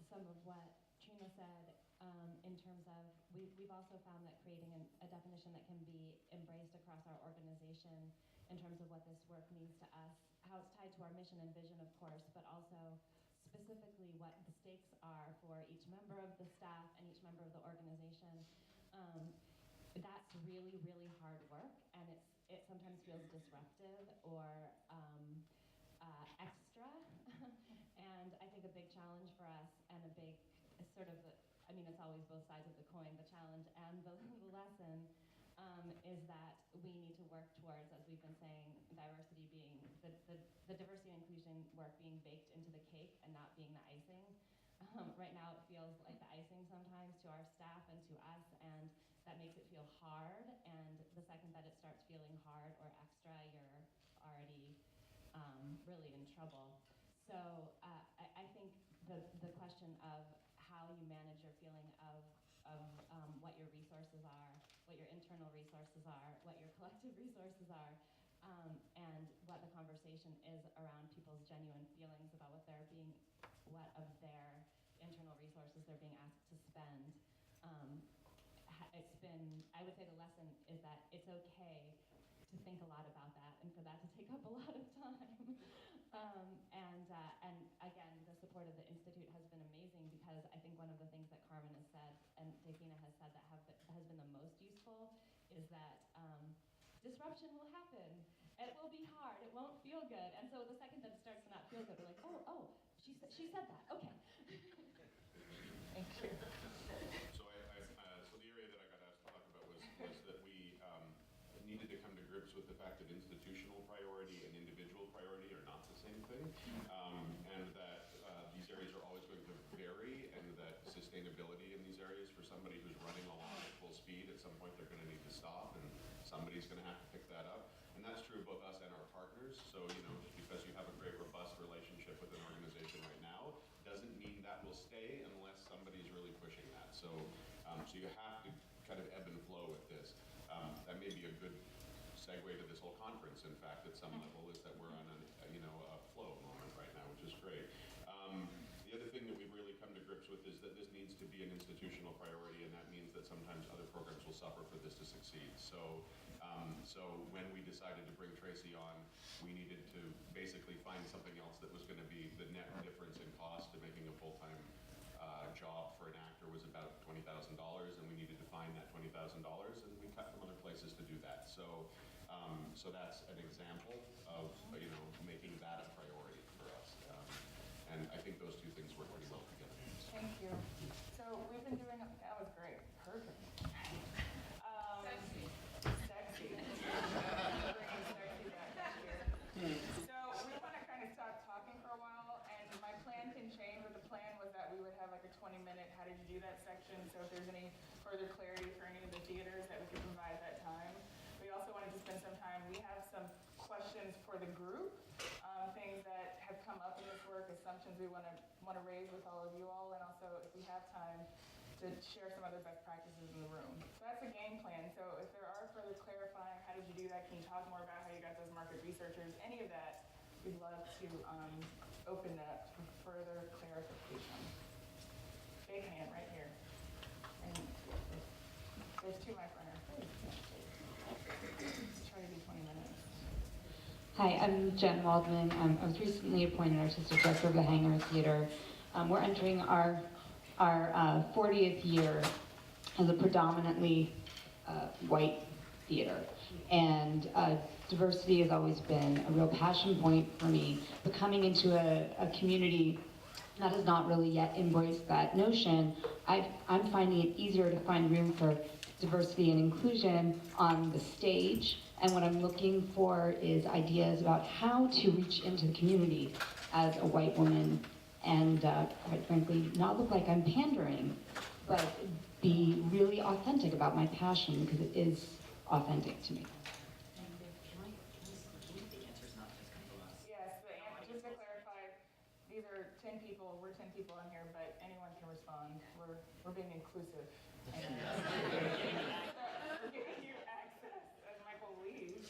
some of what Trina said in terms of we've also found that creating a definition that can be embraced across our organization in terms of what this work means to us, how it's tied to our mission and vision, of course, but also specifically what the stakes are for each member of the staff and each member of the organization. That's really, really hard work, and it sometimes feels disruptive or extra. And I think a big challenge for us, and a big sort of, I mean, it's always both sides of the coin, the challenge and the lesson, is that we need to work towards, as we've been saying, diversity being, the diversity and inclusion work being baked into the cake and not being the icing. Right now it feels like the icing sometimes to our staff and to us, and that makes it feel hard, and the second that it starts feeling hard or extra, you're already really in trouble. So I think the question of how you manage your feeling of what your resources are, what your internal resources are, what your collective resources are, and what the conversation is around people's genuine feelings about what of their internal resources they're being asked to spend. It's been, I would say the lesson is that it's okay to think a lot about that and for that to take up a lot of time. And again, the support of the Institute has been amazing, because I think one of the things that Carmen has said and Defina has said that has been the most useful is that disruption will happen. It will be hard. It won't feel good. And so the second that it starts to not feel good, we're like, oh, she said that. Okay. Thank you. So so the area that I got asked to talk about was that we needed to come to grips with the fact that institutional priority and individual priority are not the same thing, and that these areas are always going to vary, and that sustainability in these areas, for somebody who's running along at full speed, at some point they're going to need to stop, and somebody's going to have to pick that up. And that's true of both us and our partners. So, just because you have a great robust relationship with an organization right now doesn't mean that will stay unless somebody's really pushing that. So you have to kind of ebb and flow with this. That may be a good segue to this whole conference, in fact, at some level, is that we're on a flow moment right now, which is great. The other thing that we've really come to grips with is that this needs to be an institutional priority, and that means that sometimes other programs will suffer for this to succeed. So when we decided to bring Tracy on, we needed to basically find something else that was going to be the net difference in cost to making a full-time job for an actor was about $20,000, and we needed to find that $20,000, and we cut from other places to do that. So, so that's an example of making that a priority for us, and I think those two things work pretty well together. Thank you. So we've been doing, that was great, perfect. Sexy. Bringing sexy back this year. So we want to kind of stop talking for a while, and my plan can change, but the plan was that we would have like a 20-minute how did you do that section, so if there's any further clarity for any of the theaters that we could provide that time. We also wanted to spend some time, we have some questions for the group, things that have come up in this work, assumptions we want to raise with all of you all, and also if we have time to share some other best practices in the room. So that's a game plan. So if there are further clarifying, how did you do that? Can you talk more about how you got those market researchers? Any of that, we'd love to open that for further clarification. Big hand right here. And there's two mic runners. Try to do 20 minutes. Hi, I'm Jen Waldman. I was recently appointed artistic director of the Hangar Theater. We're entering our 40th year as a predominantly white theater. And diversity has always been a real passion point for me. But coming into a community that has not really yet embraced that notion, I'm finding it easier to find room for diversity and inclusion on the stage. And what I'm looking for is ideas about how to reach into the community as a white woman and, quite frankly, not look like I'm pandering, but be really authentic about my passion, because it is authentic to me. Yes, just to clarify, these are 10 people, we're 10 people on here, but anyone can respond. We're being inclusive. And, we're giving you access as Michael leaves.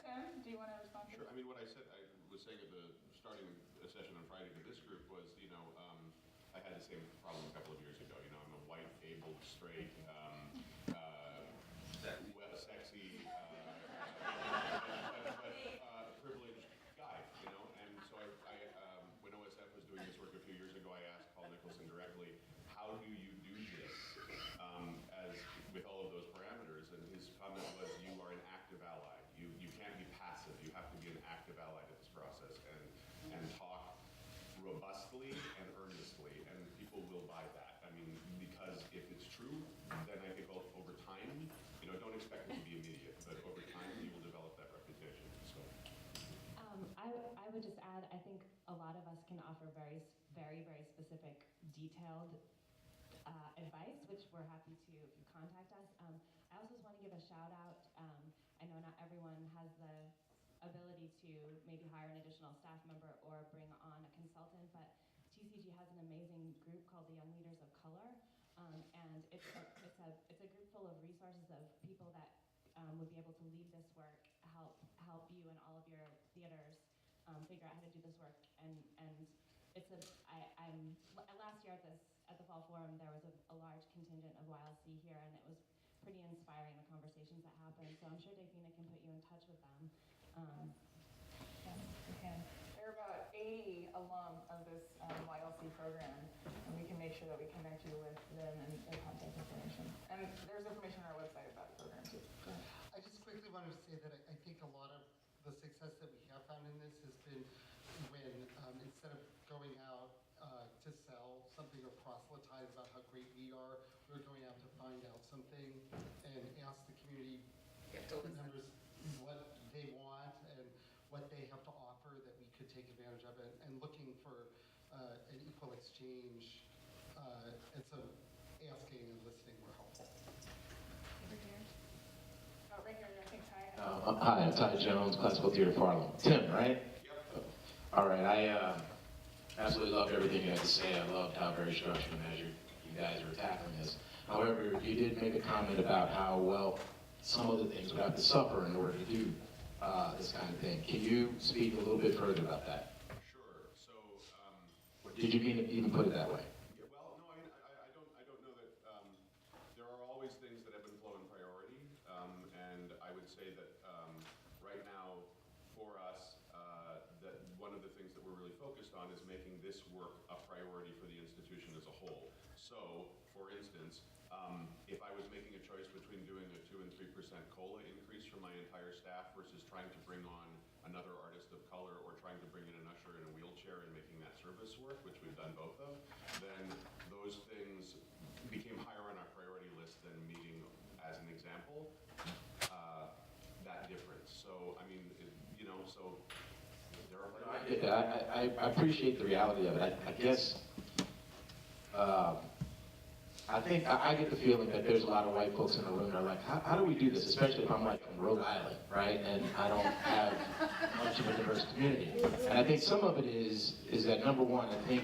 Tim, do you want to respond? Sure. I mean, what I said, I was saying at the starting a session on Friday to this group was, I had the same problem a couple of years ago. I'm a white, able, straight, sexy, but privileged guy, And so when OSF was doing this work a few years ago, I asked Paul Nicholson directly, how do you do this as with all of those parameters? And his comment was, you are an active ally. You can't be passive. You have to be an active ally to this process and talk robustly and earnestly, and people will buy that. I mean, because if it's true, then I think over time, don't expect it to be immediate, but over time you will develop that reputation. So, I would just add, I think a lot of us can offer very, very, very specific, detailed advice, which we're happy to if you contact us. I also just want to give a shout out. I know not everyone has the ability to maybe hire an additional staff member or bring on a consultant, but TCG has an amazing group called the Young Leaders of Color, and it's a group full of resources of people that would be able to lead this work, help you and all of your theaters figure out how to do this work. And it's last year at the Fall Forum, there was a large contingent of YLC here, and it was pretty inspiring, the conversations that happened. So I'm sure Davina can put you in touch with them. Yes, we can. There are about 80 alum of this YLC program, and we can make sure that we connect you with them and their contact information. And there's information on our website about the program too. Go ahead. I just quickly wanted to say that I think a lot of the success that we have found in this has been when instead of going out to sell something or proselytize about how great we are, we're going out to find out something and ask the community members what they want and what they have to offer that we could take advantage of it, and looking for an equal exchange. And so asking and listening were helpful. Over here. Oh, right here, I think Ty has Hi, I'm Ty Jones, Classical Theater Farland. Tim, right? Yep. All right, I absolutely loved everything you had to say. I loved how very structured and measured you guys were tackling this. However, you did make a comment about how, well, some of the things would have to suffer in order to do this kind of thing. Can you speak a little bit further about that? Sure. So, Did you even put it that way? yeah, well, no, I mean, I don't know that there are always things that ebb and flow in priority, and I would say that right now, for us, that one of the things that we're really focused on is making this work a priority for the institution as So, for instance, if I was making a choice between doing a 2 and 3% COLA increase for my entire staff versus trying to bring on another artist of color or trying to bring in an usher in a wheelchair and making that service work, which we've done both of, then those things became higher on our priority list than meeting, as an example, that difference. So, I mean, so there are priorities. I appreciate the reality of it. I guess, I think I get the feeling that there's a lot of white folks in the room that are like, how do we do this? Especially if I'm like from Rhode Island, right? And I don't have much of a diverse community. And I think some of it is that number one, I think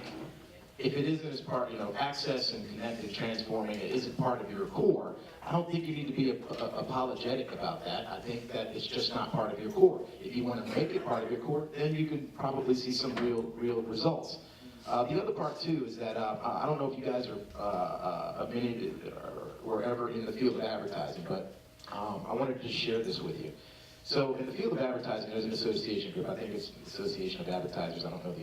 if it isn't as part, access and connected, transforming it isn't part of your core, I don't think you need to be apologetic about that. I think that it's just not part of your core. If you want to make it part of your core, then you can probably see some real results. The other part too is that I don't know if you guys are many or ever in the field of advertising, but I wanted to share this with you. So in the field of advertising, there's an association group. I think it's the Association of Advertisers. I don't know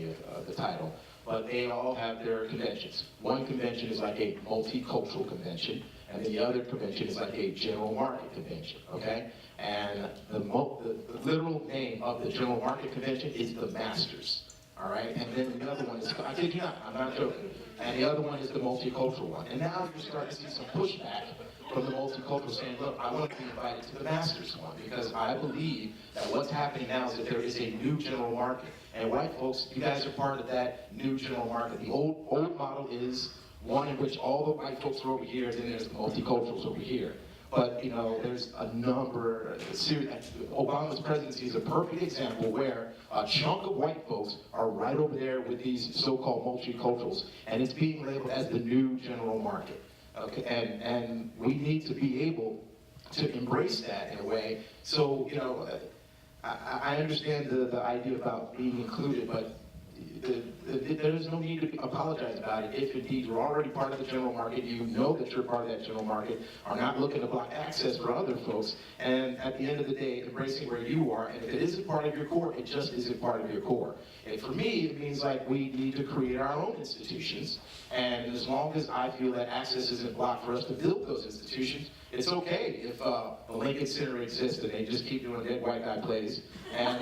the title, but they all have their conventions. One convention is like a multicultural convention, and then the other convention is like a general market convention. Okay, and the literal name of the general market convention is the Masters. All right, and then the other one is, I kid you not, I'm not joking, and the other one is the multicultural one. And now you're starting to see some pushback from the multicultural saying, look, I want to be invited to the Masters one, because I believe that what's happening now is that there is a new general market. And white folks, you guys are part of that new general market. The old model is one in which all the white folks are over here, then there's the multiculturals over here. But, there's a number, Obama's presidency is a perfect example where a chunk of white folks are right over there with these so-called multiculturals, and it's being labeled as the new general market. Okay, and we need to be able to embrace that in a way. So, I understand the idea about being included, but there's no need to apologize about it. If indeed you're already part of the general market, you know that you're part of that general market, are not looking to block access for other folks, and at the end of the day, embracing where you are. And if it isn't part of your core, it just isn't part of your core. And for me, it means like we need to create our own institutions, and as long as I feel that access isn't blocked for us to build those institutions, it's okay if the Lincoln Center exists and they just keep doing dead white guy plays, and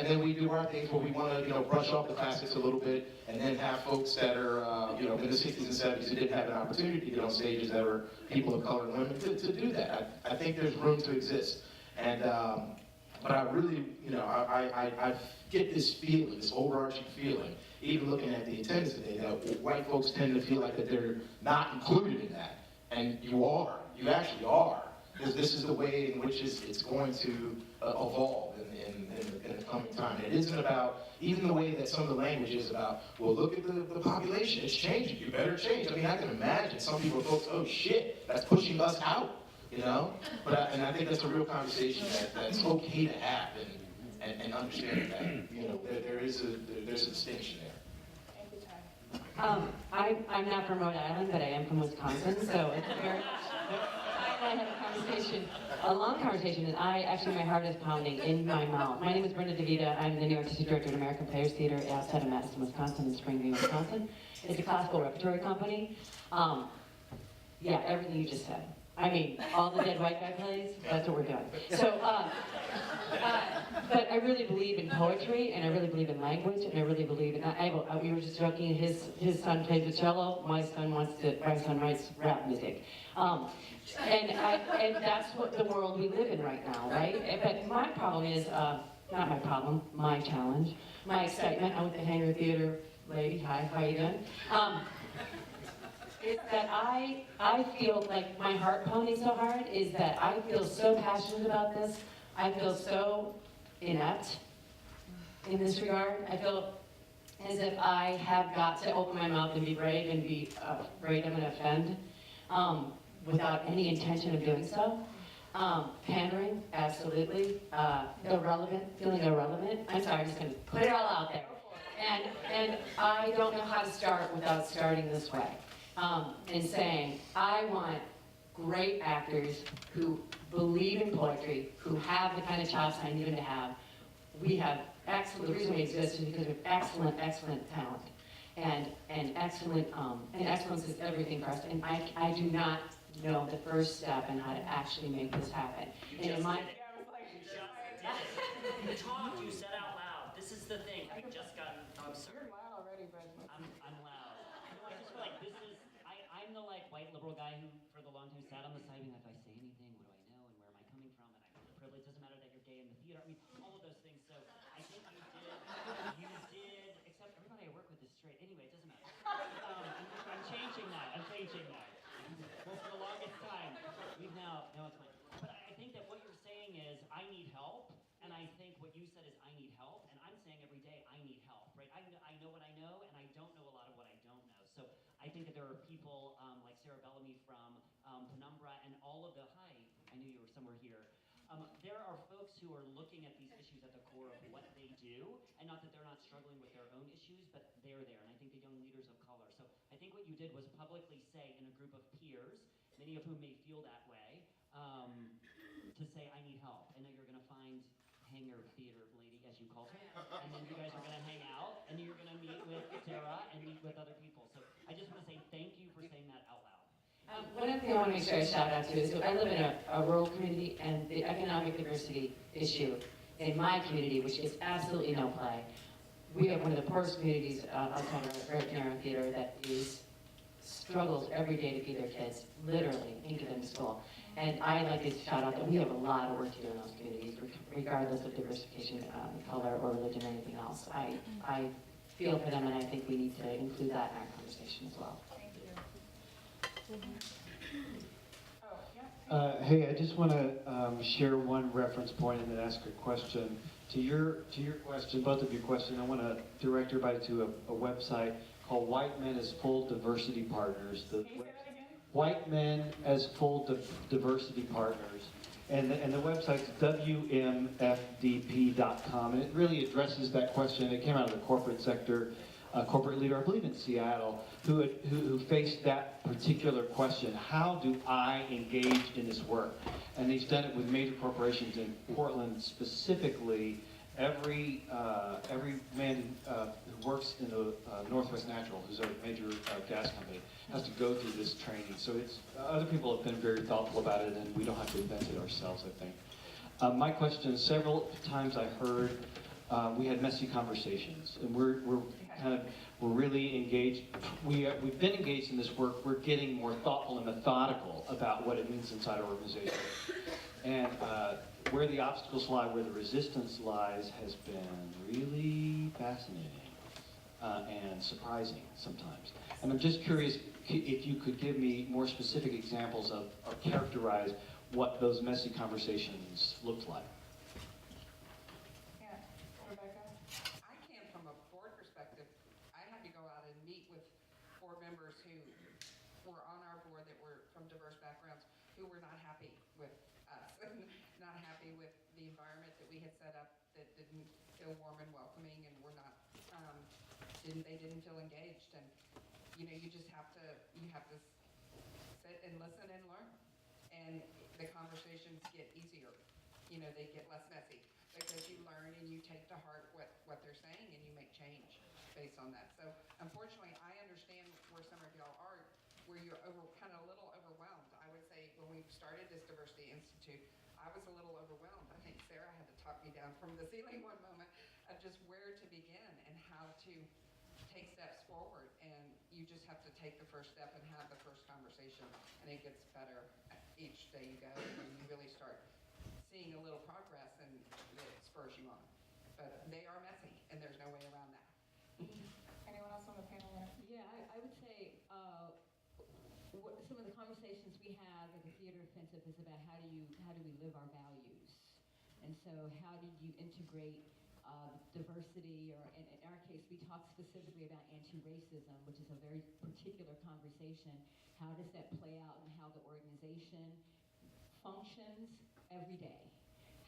then we do our things where we want to brush off the classics a little bit, and then have folks that are in the 60s and 70s who didn't have an opportunity to get on stages that were people of color and women to do that. I think there's room to exist, and but I really I get this feeling, this overarching feeling, even looking at the attendance today, that white folks tend to feel like that they're not included in that. And you actually are, because this is the way in which it's going to evolve in the coming time. And it isn't about, even the way that some of the language is about, well, look at the population, it's changing, you better change. I mean, I can imagine some people are folks, oh shit, that's pushing us out, But I think that's a real conversation that's okay to have, and understanding that there's a distinction there. I'm not from Rhode Island, but I am from Wisconsin, so it's very. I had a long conversation, and my heart is pounding in my mouth. My name is Brenda DeVita. I'm the new artistic director at American Players Theater outside of Madison, Wisconsin, in Springview, Wisconsin. It's a classical repertory company. Yeah, everything you just said. I mean, all the dead white guy plays, that's what we're doing. So, but I really believe in poetry, and I really believe in language, and I really believe in, we were just joking, his son plays the cello, my son writes rap music. And that's what the world we live in right now, right? But my problem is, not my problem, my challenge, my excitement. I'm with the Hanger Theater lady, hi, how you doing? Is that I feel like my heart pounding so hard is that I feel so passionate about this. I feel so inept in this regard. I feel as if I have got to open my mouth and be brave and be afraid I'm going to offend without any intention of doing so. Pandering, absolutely. Irrelevant, feeling irrelevant. I'm sorry, I'm just going to put it all out there. And I don't know how to start without starting this way. And saying, I want great actors who believe in poetry, who have the kind of chops I need them to have. We have excellent, the reason we exist is because we have excellent talent. and excellence is everything for us. And I do not know the first step in how to actually make this happen. And in my, You talked, you said out loud. This is the thing. I just gotten. I'm sorry. You're loud already, but I'm loud. No, I just feel like this is. I'm the like white liberal guy who, for the long time, sat on the side being like, if I say anything, what do I know, and where am I coming from, and I have the privilege. Doesn't matter that you're gay in the theater. I mean, all of those things. So I think you did. Except everybody I work with is straight. Anyway, it doesn't matter. I'm changing that. I'm changing that. Well, for the longest time, we've now it's fine. But I think that what you're saying is, I need help. And I think what you said is, I need help, and I'm saying every day, I need help, right? I know what I know, and I don't know a lot of what I don't know. So I think that there are people like Sarah Bellamy from Penumbra and all of I knew you were somewhere here. There are folks who are looking at these issues at the core of what they do, and not that they're not struggling with their own issues, but they're there, and I think the young leaders of color. So I think what you did was publicly say in a group of peers, many of whom may feel that way, to say, I need help. I know you're going to find Hanger Theater lady, as you called her, and then you guys are going to hang out, and you're going to meet with Sarah and meet with other people. So I just want to say thank you for saying that out loud. one other thing I want to make sure I shout out to is, I live in a rural community, and the economic diversity issue in my community, which gets absolutely no play. We have one of the poorest communities outside of our Narrow Theater that struggles every day to feed their kids, literally, and get them to school. And I'd like to shout out that we have a lot of work to do in those communities, regardless of diversification, color, or religion, or anything else. I feel for them, and I think we need to include that in our conversation as well. thank you. Oh, yeah. Hey, I just want to share one reference point and then ask a question. To your question, both of your questions, I want to direct everybody to a website called White Men as Full Diversity Partners. Can you say that again? White Men as Full Diversity Partners. And the website's WMFDP.com, and it really addresses that question. It came out of the corporate sector, a corporate leader, I believe in Seattle, who faced that particular question. How do I engage in this work? And he's done it with major corporations in Portland specifically. Every man who works in the Northwest Natural, who's a major gas company, has to go through this training. So other people have been very thoughtful about it, and we don't have to invent it ourselves, I think. My question, several times I heard we had messy conversations, and we're really engaged. We've been engaged in this work. We're getting more thoughtful and methodical about what it means inside our organization. And where the obstacles lie, where the resistance lies, has been really fascinating and surprising sometimes. And I'm just curious if you could give me more specific examples of, or characterize what those messy conversations looked like. Yeah, Rebecca? I can, from a board perspective, I had to go out and meet with board members who were on our board that were from diverse backgrounds, who were not happy with us, not happy with the environment that we had set up that didn't feel warm and welcoming, and were not, they didn't feel engaged. And you know, you just have to sit and listen and learn, and the conversations get easier. You know, they get less messy because you learn and you take to heart what they're saying, and you make change based on that. So unfortunately, I understand where some of y'all are, where you're kind of a little overwhelmed. I would say when we started this Diversity Institute, I was a little overwhelmed. I think Sarah had to talk me down from the ceiling one moment of just where to begin and how to take steps forward. And you just have to take the first step and have the first conversation, and it gets better each day you go, and you really start seeing a little progress, and it spurs you on. But they are messy, and there's no way around that. Anyone else on the panel? Yeah, I would say some of the conversations we have at the Theater Offensive is about how do we live our values, and so how do you integrate diversity, or in our case, we talk specifically about anti-racism, which is a very particular conversation. How does that play out in how the organization functions every day?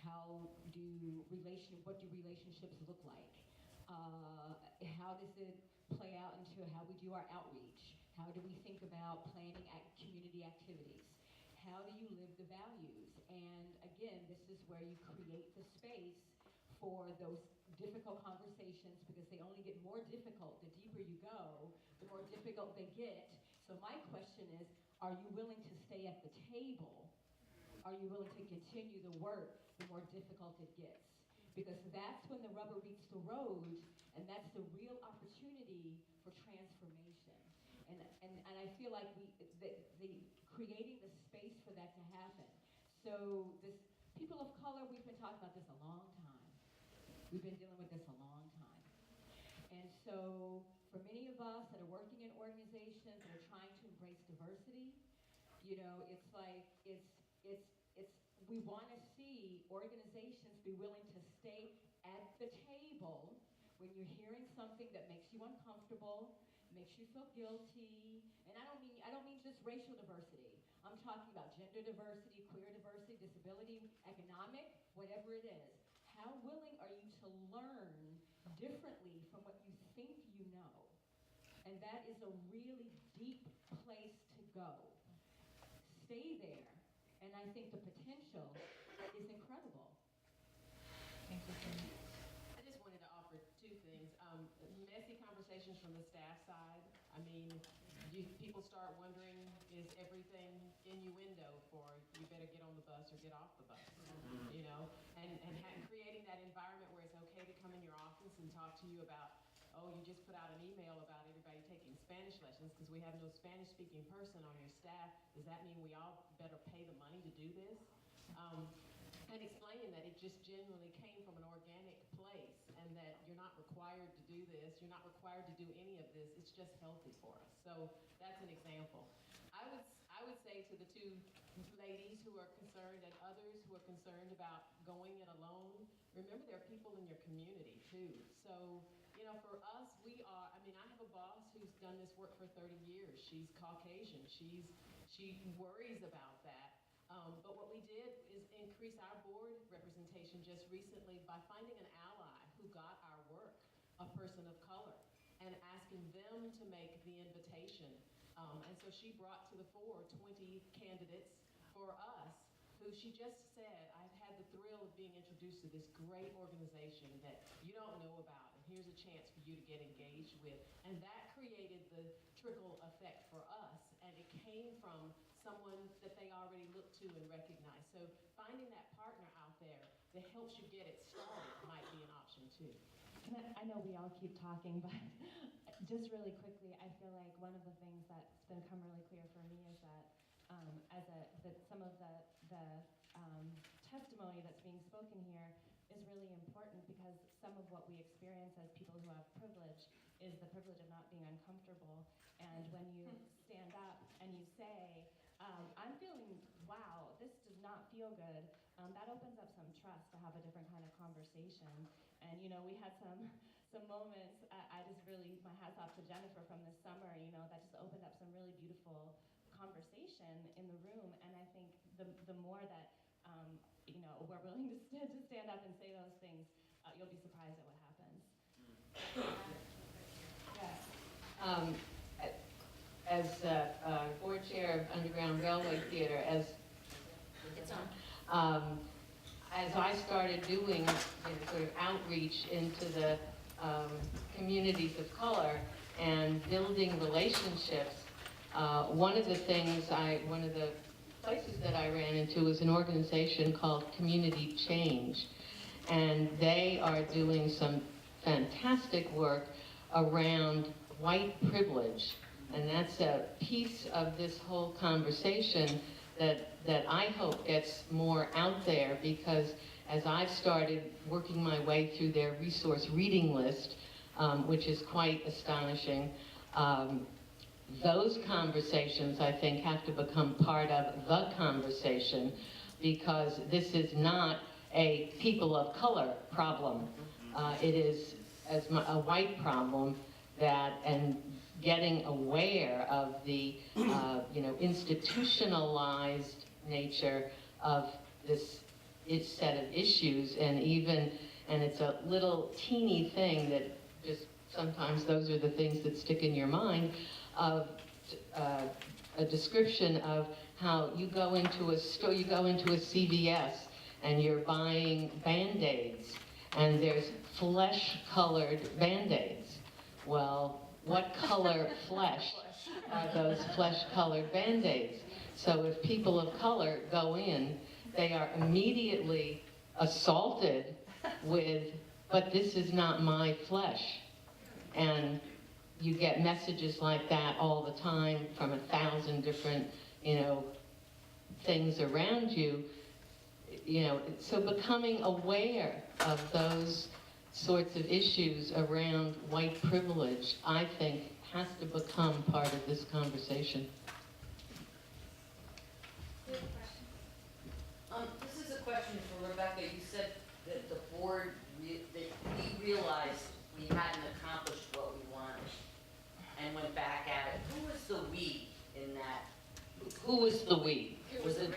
What do relationships look like? How does it play out into how we do our outreach? How do we think about planning community activities? How do you live the values? And again, this is where you create the space for those difficult conversations because they only get more difficult the deeper you go, the more difficult they get. So my question is, are you willing to stay at the table? Are you willing to continue the work the more difficult it gets? Because that's when the rubber meets the road, and that's the real opportunity for transformation. And I feel like creating the space for that to happen. So people of color, we've been talking about this a long time. We've been dealing with this a long time. And so for many of us that are working in organizations that are trying to embrace diversity, you know, it's like, we want to see organizations be willing to stay at the table when you're hearing something that makes you uncomfortable, makes you feel guilty. And I don't mean just racial diversity. I'm talking about gender diversity, queer diversity, disability, economic, whatever it is. How willing are you to learn differently from what you think you know? And that is a really deep place to go. Stay there, and I think the potential is incredible. Thank you, Cindy. I just wanted to offer two things. Messy conversations from the staff side. I mean, people start wondering, is everything innuendo for you better get on the bus or get off the bus? You know, and creating that environment where it's okay to come in your office and talk to you about, oh, you just put out an email about everybody taking Spanish lessons because we have no Spanish-speaking person on your staff. Does that mean we all better pay the money to do this? And explaining that it just genuinely came from an organic place and that you're not required to do this, you're not required to do any of this, it's just healthy for us. So that's an example. I would say to the two ladies who are concerned and others who are concerned about going it alone, remember there are people in your community too. So, you know, for us, I have a boss who's done this work for 30 years. She's Caucasian. She worries about that. But what we did is increase our board representation just recently by finding an ally who got our work, a person of color, and asking them to make the invitation. And so she brought to the fore 20 candidates for us who she just said, I've had the thrill of being introduced to this great organization that you don't know about, and here's a chance for you to get engaged with. And that created the trickle effect for us, and it came from someone that they already look to and recognize. So finding that partner out there that helps you get it started might be an option too. And I know we all keep talking, but just really quickly, I feel like one of the things that's become really clear for me is that some of the testimony that's being spoken here is really important because some of what we experience as people who have privilege is the privilege of not being uncomfortable. And when you stand up and you say, I'm feeling, wow, this does not feel good, that opens up some trust to have a different kind of conversation. And, you know, we had some moments, I just really, my hat's off to Jennifer from this summer, you know, that just opened up some really beautiful conversation in the room. And I think the more that, you know, we're willing to stand up and say those things, you'll be surprised at what happens. Yes. As board chair of Underground Railway Theater, as I started doing sort of outreach into the communities of color and building relationships, one of the places that I ran into was an organization called Community Change, and they are doing some fantastic work around white privilege. And that's a piece of this whole conversation that I hope gets more out there, because as I've started working my way through their resource reading list, which is quite astonishing, those conversations, I think, have to become part of the conversation, because this is not a people of color problem. It is a white problem and getting aware of the institutionalized nature of this set of issues, and it's a little teeny thing that just sometimes those are the things that stick in your mind, of a description of how you go into a store, you go into a CVS and you're buying Band-Aids, and there's flesh-colored Band-Aids. Well, what color flesh are those flesh-colored Band-Aids? So if people of color go in, they are immediately assaulted with, but this is not my flesh. And you get messages like that all the time from 1,000 different, things around you. So becoming aware of those sorts of issues around white privilege, I think, has to become part of this conversation. This is a question for Rebecca. You said that the board, that we realized we hadn't accomplished what we wanted and went back at it. Who was the we in that? Who was the we? Was it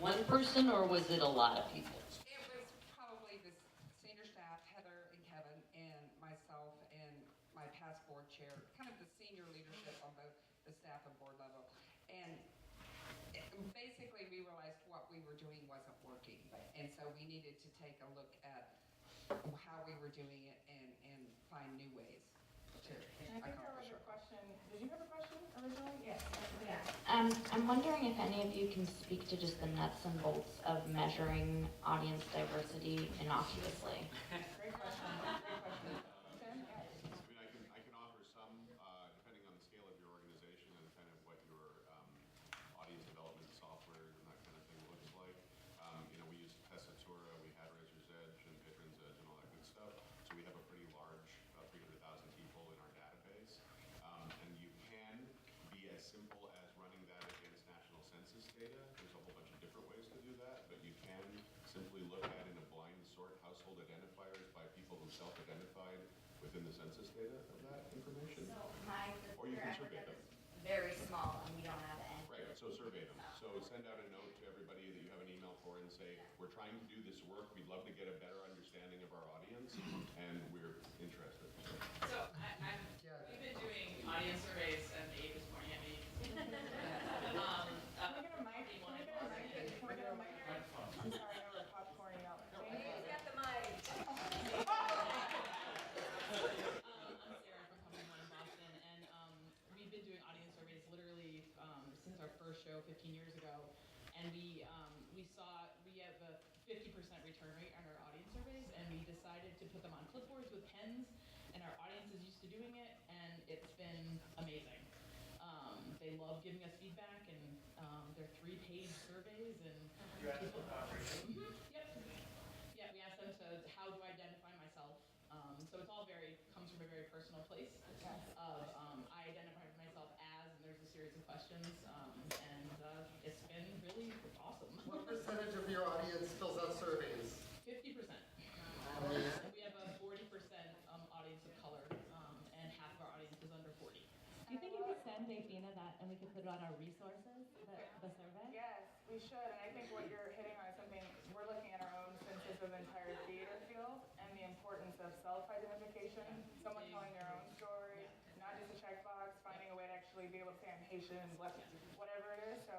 one person or was it a lot of people? It was probably the senior staff, Heather and Kevin, and myself, and my past board chair, kind of the senior leadership on both the staff and board level. And basically, we realized what we were doing wasn't working. And so we needed to take a look at how we were doing it and find new ways to I think there was accomplish a it. question. Did you have a question originally? Yes. I'm wondering if any of you can speak to just the nuts and bolts of measuring audience diversity innocuously. Great question. Great question. Tim? I can offer some, depending on the scale of your organization and kind of what your audience development software and that kind of thing looks like. We use Tessatura, we had Razor's Edge and Patron's Edge and all that good stuff. So we have a pretty large, about 300,000 people in our database. And you can be as simple as running that against national census data. There's a whole bunch of different ways to do that, but you can simply look at in a blind sort household identifiers by people who self-identified within the census data of that information. So Or you can survey them. very small and we don't have any. Right, so survey them. So send out a note to everybody that you have an email for and say, we're trying to do this work, we'd love to get a better understanding of our audience, and we're interested. So we've been doing audience surveys, and Abe is pointing at me. Can we get a mic? Can we get a mic? Can we get a mic? I'm sorry, I know we're popcorning out. Who's got the mic? I'm Sarah from Company One in Boston, and we've been doing audience surveys literally since our first show 15 years ago, and we saw we have a 50% return rate on our audience surveys, and we decided to put them on clipboards with pens, and our audience is used to doing it, and it's been amazing. They love giving us feedback, and they're 3-page surveys, and people. Yep. Yeah, we asked them how do I identify myself? So it's all comes from a very personal place of I identify myself as, and there's a series of questions, and it's been really awesome. What percentage of your audience fills out surveys? 50%. And we have a 40% audience of color, and half of our audience is under 40. Do you think you could send Davina that and we could put it on our resources, the survey? Yes, we should. And I think what you're hitting on is something, we're looking at our own census of the entire theater field and the importance of self-identification, someone telling their own story, not just a checkbox, finding a way to actually be able to say I'm Haitian, whatever it is. So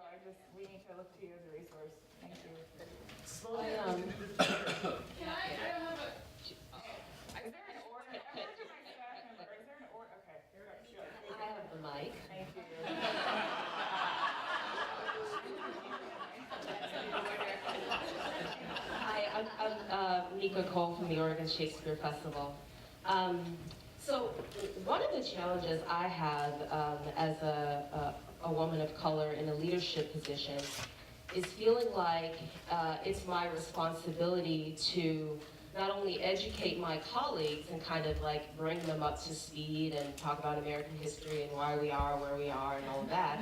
we need to look to you as a resource. Thank you. Slowly. I don't have a... Is there an order? I'm going to my staff member. Is there an order? Okay. I have the mic. Thank you. Hi, I'm Nika Cole from the Oregon Shakespeare Festival. So one of the challenges I have as a woman of color in a leadership position is feeling like it's my responsibility to not only educate my colleagues and kind of like bring them up to speed and talk about American history and why we are where we are and all of that,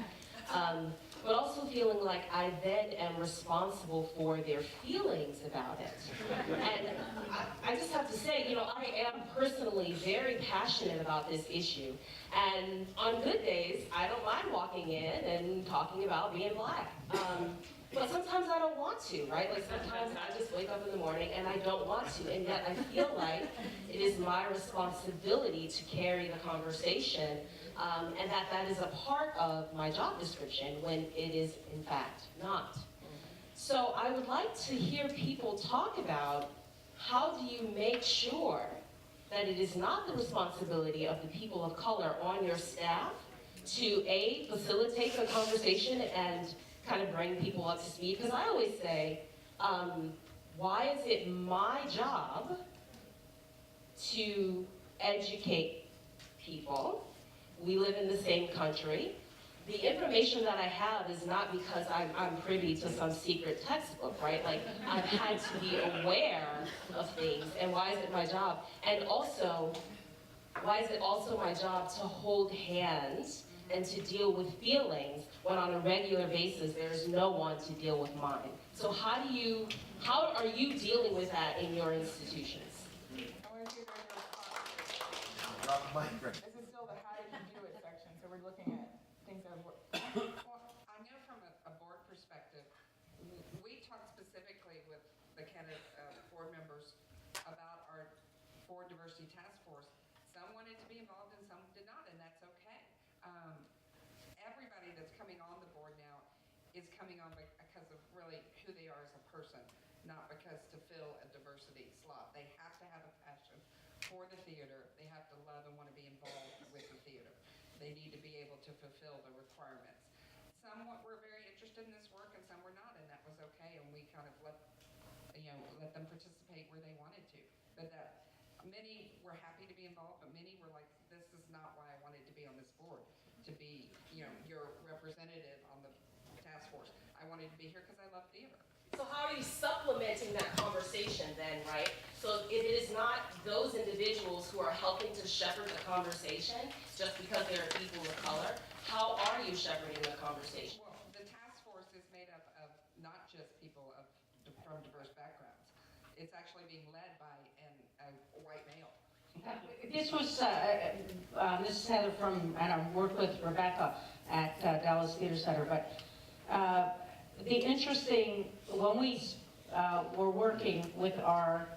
but also feeling like I then am responsible for their feelings about it. And I just have to say, I am personally very passionate about this issue. And on good days, I don't mind walking in and talking about being black. But sometimes I don't want to, right? Like sometimes I just wake up in the morning and I don't want to, and yet I feel like it is my responsibility to carry the conversation, and that is a part of my job description when it is in fact not. So I would like to hear people talk about how do you make sure that it is not the responsibility of the people of color on your staff to A, facilitate the conversation and kind of bring people up to speed? Because I always say, why is it my job to educate people? We live in the same country. The information that I have is not because I'm privy to some secret textbook, right? Like, I've had to be aware of things, and why is it my job? And also, why is it also my job to hold hands and to deal with feelings when on a regular basis there's no one to deal with mine? So how are you dealing with that in your institutions? This is still the how did you do it section, so we're looking at things that have worked. Well, I know from a board perspective, we talked specifically with the candidate board members about our board diversity task force. Some wanted to be involved and some did not, and that's okay. Everybody that's coming on the board now is coming on because of really who they are as a person, not because to fill a diversity slot. They have to have a passion for the theater. They have to love and want to be involved with the theater. They need to be able to fulfill the requirements. Some were very interested in this work and some were not, and that was okay, and we kind of let them participate where they wanted to. But that many were happy to be involved, but many were like, this is not why I wanted to be on this board, to be, your representative on the task force. I wanted to be here because I love theater. So how are you supplementing that conversation then, right? So if it is not those individuals who are helping to shepherd the conversation just because they're people of color, how are you shepherding the conversation? Well, the task force is made up of not just people from diverse backgrounds. It's actually being led by a white male. This was, this is Heather from, and I worked with Rebecca at Dallas Theater Center, but the interesting, when we were working with our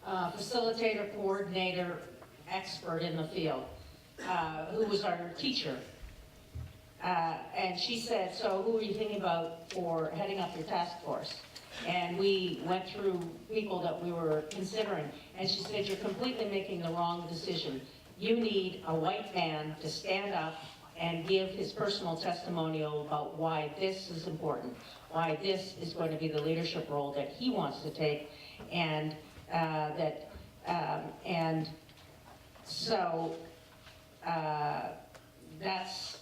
facilitator, coordinator, expert in the field, who was our teacher, and she said, so who are you thinking about for heading up your task force? And we went through people that we were considering, and she said, you're completely making the wrong decision. You need a white man to stand up and give his personal testimonial about why this is important, why this is going to be the leadership role that he wants to take, and so that's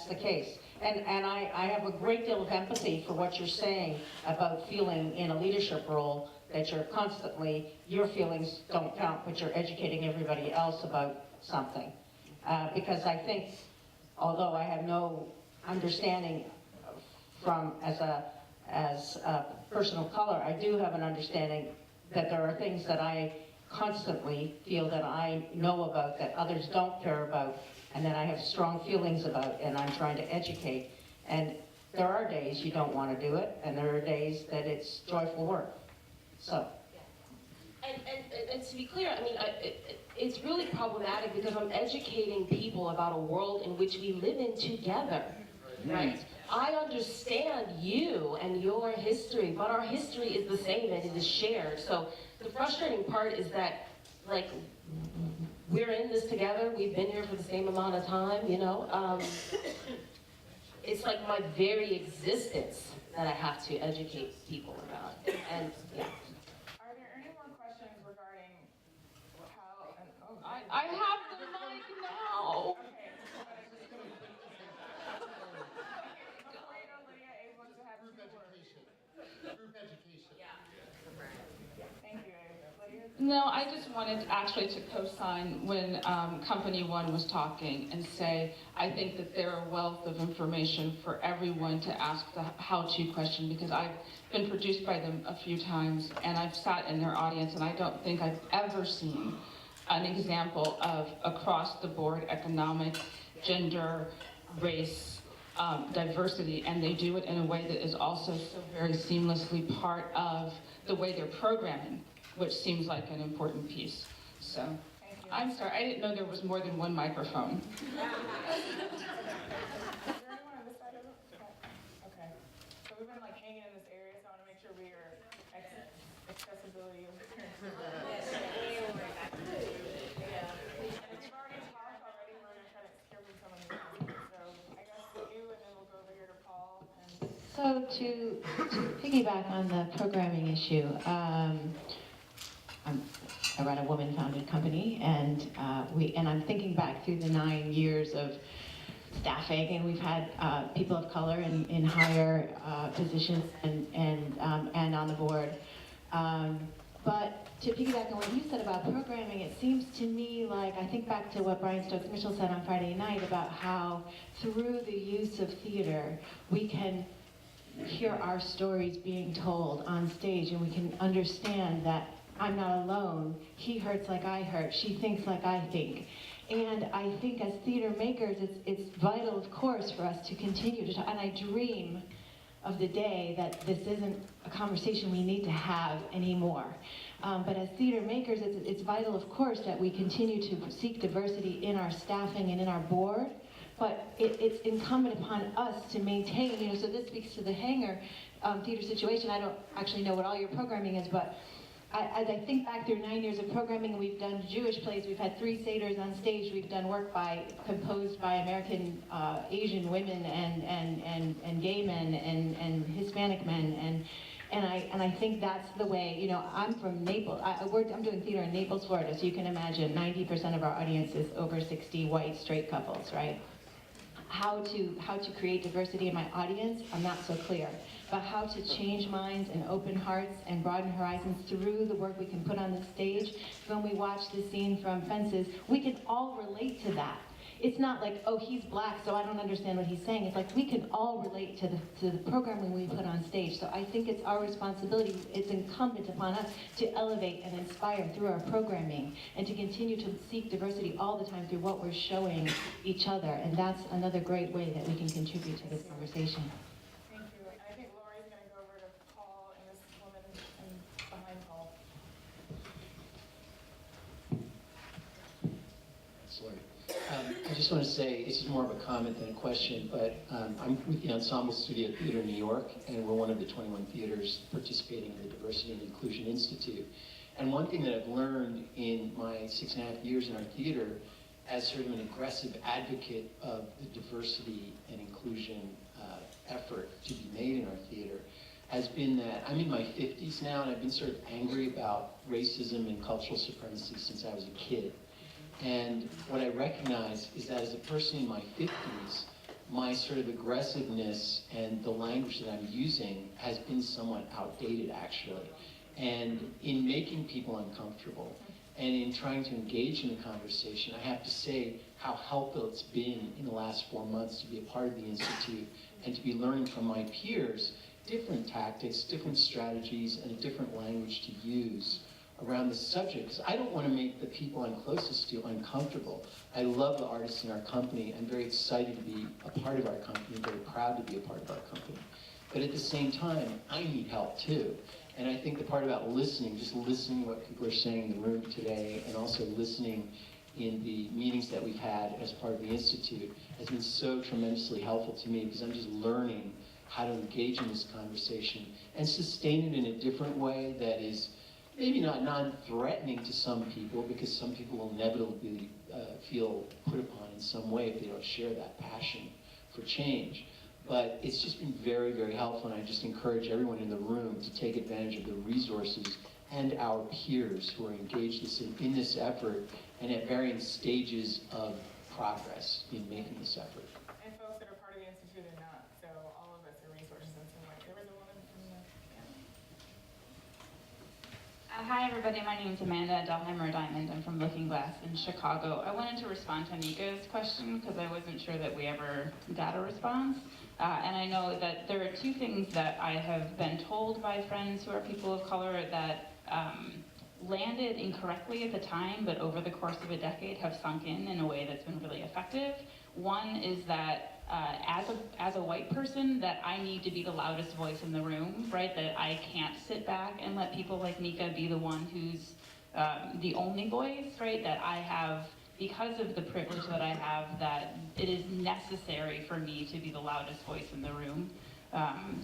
the case. And I have a great deal of empathy for what you're saying about feeling in a leadership role that you're constantly, your feelings don't count, but you're educating everybody else about something. Because I think, although I have no understanding from as a person of color, I do have an understanding that there are things that I constantly feel that I know about that others don't care about, and that I have strong feelings about, and I'm trying to educate. And there are days you don't want to do it, and there are days that it's joyful work. So. And to be clear, I mean, it's really problematic because I'm educating people about a world in which we live in together, right? I understand you and your history, but our history is the same and it is shared. So the frustrating part is that, like, we're in this together. We've been here for the same amount of time, you know? It's like my very existence that I have to educate people about. And yeah. Are there any more questions regarding how, I have the mic now. Okay. Before you know Lydia, Abe wants to have Group education. Group education. Yeah. Thank you, Abe. Lydia? No, I just wanted actually to co-sign when Company One was talking and say, I think that they're a wealth of information for everyone to ask the how-to question, because I've been produced by them a few times and I've sat in their audience and I don't think I've ever seen an example of across-the-board economic, gender, race, diversity, and they do it in a way that is also so very seamlessly part of the way they're programming, which seems like an important piece. So, I'm sorry, I didn't know there was more than one microphone. Is there anyone on this side of it? Okay. So we've been like hanging in this area, so I want to make sure we are accessibility of the Yeah. And if you've already talked already, we're going to try to hear from some of you. So I guess you, and then we'll go over here to Paul. So to piggyback on the programming issue, I run a woman-founded company, and I'm thinking back through the 9 years of staffing, and we've had people of color in higher positions and on the board. But to piggyback on what you said about programming, it seems to me like, I think back to what Brian Stokes Mitchell said on Friday night about how through the use of theater, we can hear our stories being told on stage, and we can understand that I'm not alone. He hurts like I hurt. She thinks like I think. And I think as theater makers, it's vital, of course, for us to continue to talk. And I dream of the day that this isn't a conversation we need to have anymore. But as theater makers, it's vital, of course, that we continue to seek diversity in our staffing and in our board. But it's incumbent upon us to maintain, so this speaks to the Hangar theater situation. I don't actually know what all your programming is, but as I think back through 9 years of programming, we've done Jewish plays, we've had 3 Seders on stage, we've done work composed by American Asian women and gay men and Hispanic men, and I think that's the way, I'm from Naples, I'm doing theater in Naples, Florida, so you can imagine 90% of our audience is over 60 white straight couples, right? How to create diversity in my audience, I'm not so clear. But how to change minds and open hearts and broaden horizons through the work we can put on the stage. When we watch the scene from Fences, we can all relate to that. It's not like, oh, he's black, so I don't understand what he's saying. It's like we can all relate to the programming we put on stage. So I think it's our responsibility, it's incumbent upon us to elevate and inspire through our programming and to continue to seek diversity all the time through what we're showing each other. And that's another great way that we can contribute to this conversation. Thank you. I think Lori's going to go over to Paul and this woman behind Paul. I just want to say, this is more of a comment than a question, but I'm with the Ensemble Studio Theater in New York, and we're one of the 21 theaters participating in the Diversity and Inclusion Institute. And one thing that I've learned in my 6.5 years in our theater, as sort of an aggressive advocate of the diversity and inclusion effort to be made in our theater, has been that I'm in my 50s now, and I've been sort of angry about racism and cultural supremacy since I was a kid. And what I recognize is that as a person in my 50s, my sort of aggressiveness and the language that I'm using has been somewhat outdated, actually. And in making people uncomfortable and in trying to engage in the conversation, I have to say how helpful it's been in the last 4 months to be a part of the Institute and to be learning from my peers different tactics, different strategies, and a different language to use around this subject, because I don't want to make the people I'm closest to uncomfortable. I love the artists in our company. I'm very excited to be a part of our company, very proud to be a part of our company. But at the same time, I need help too. And I think the part about listening, just listening to what people are saying in the room today, and also listening in the meetings that we've had as part of the Institute, has been so tremendously helpful to me, because I'm just learning how to engage in this conversation and sustain it in a different way that is maybe not non-threatening to some people, because some people will inevitably feel put upon in some way if they don't share that passion for change. But it's just been very, very helpful, and I just encourage everyone in the room to take advantage of the resources and our peers who are engaged in this effort and at varying stages of progress in making this effort. And folks that are part of the Institute and not, so all of us are resources in some way. There was a woman from the... Hi everybody, my name is Amanda Dahlheimer Diamond. I'm from Looking Glass in Chicago. I wanted to respond to Nika's question because I wasn't sure that we ever got a response. And I know that there are 2 things that I have been told by friends who are people of color that landed incorrectly at the time, but over the course of a decade have sunk in a way that's been really effective. One is that as a white person, that I need to be the loudest voice in the room, right? That I can't sit back and let people like Nika be the one who's the only voice, right? That I have, because of the privilege that I have, that it is necessary for me to be the loudest voice in the room.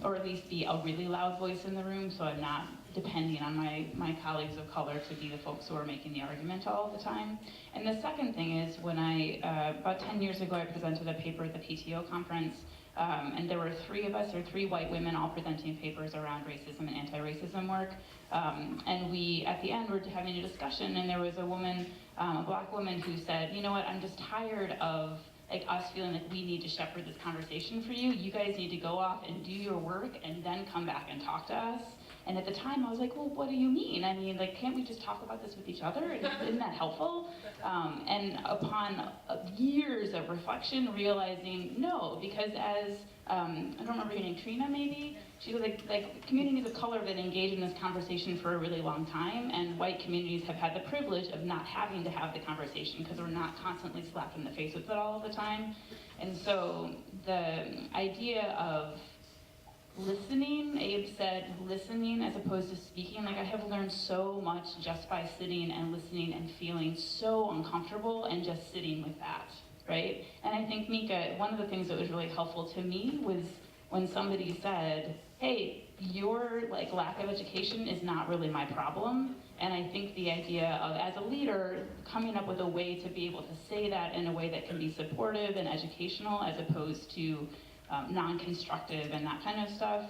or at least be a really loud voice in the room, so I'm not depending on my colleagues of color to be the folks who are making the argument all the time. And the second thing is when about 10 years ago, I presented a paper at the PTO conference, and there were three white women all presenting papers around racism and anti-racism work. And we, at the end, were having a discussion, and there was a woman, a black woman, who said, you know what, I'm just tired of us feeling like we need to shepherd this conversation for you. You guys need to go off and do your work and then come back and talk to us. And at the time, I was like, well, what do you mean? I mean, can't we just talk about this with each other? Isn't that helpful? And upon years of reflection, realizing no, because as, I don't remember your name, Trina maybe? She was like communities of color have been engaged in this conversation for a really long time, and white communities have had the privilege of not having to have the conversation because we're not constantly slapped in the face with it all the time. And so the idea of listening, Abe said listening as opposed to speaking. Like, I have learned so much just by sitting and listening and feeling so uncomfortable and just sitting with that, right? And I think, Mika, one of the things that was really helpful to me was when somebody said, hey, your lack of education is not really my problem. And I think the idea of, as a leader, coming up with a way to be able to say that in a way that can be supportive and educational as opposed to non-constructive and that kind of stuff.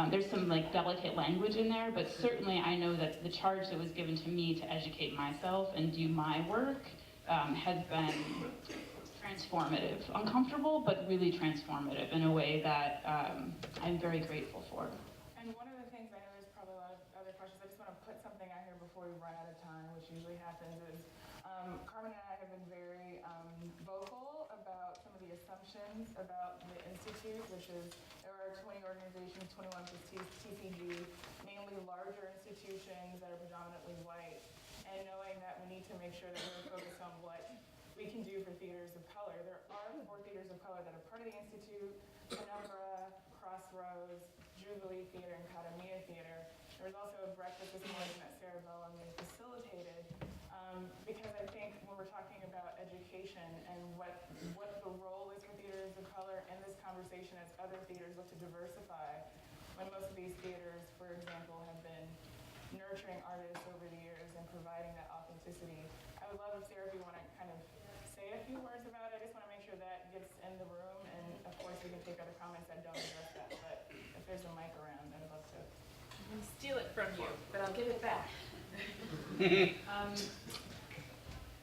There's some delicate language in there, but certainly I know that the charge that was given to me to educate myself and do my work has been transformative. Uncomfortable, but really transformative in a way that I'm very grateful for. And one of the things, I know there's probably a lot of other questions, I just want to put something out here before we run out of time, which usually happens, is Carmen and I have been very vocal about some of the assumptions about the Institute, which is there are 20 organizations, 21 plus TCG, mainly larger institutions that are predominantly white, and knowing that we need to make sure that we're focused on what we can do for theaters of color. There are 4 theaters of color that are part of the Institute: Penumbra, Crossroads, Jubilee Theater, and Academia Theater. There was also a breakfast this morning that Sarah Bellamy facilitated, because I think when we're talking about education and what the role is for theaters of color in this conversation as other theaters look to diversify, when most of these theaters, for example, have been nurturing artists over the years and providing that authenticity. I would love if, Sarah, if you want to kind of say a few words about it. I just want to make sure that gets in the room, and of course we can take other comments that don't address that, but if there's a mic around, I'd love to. I'm gonna steal it from you, but I'll give it back.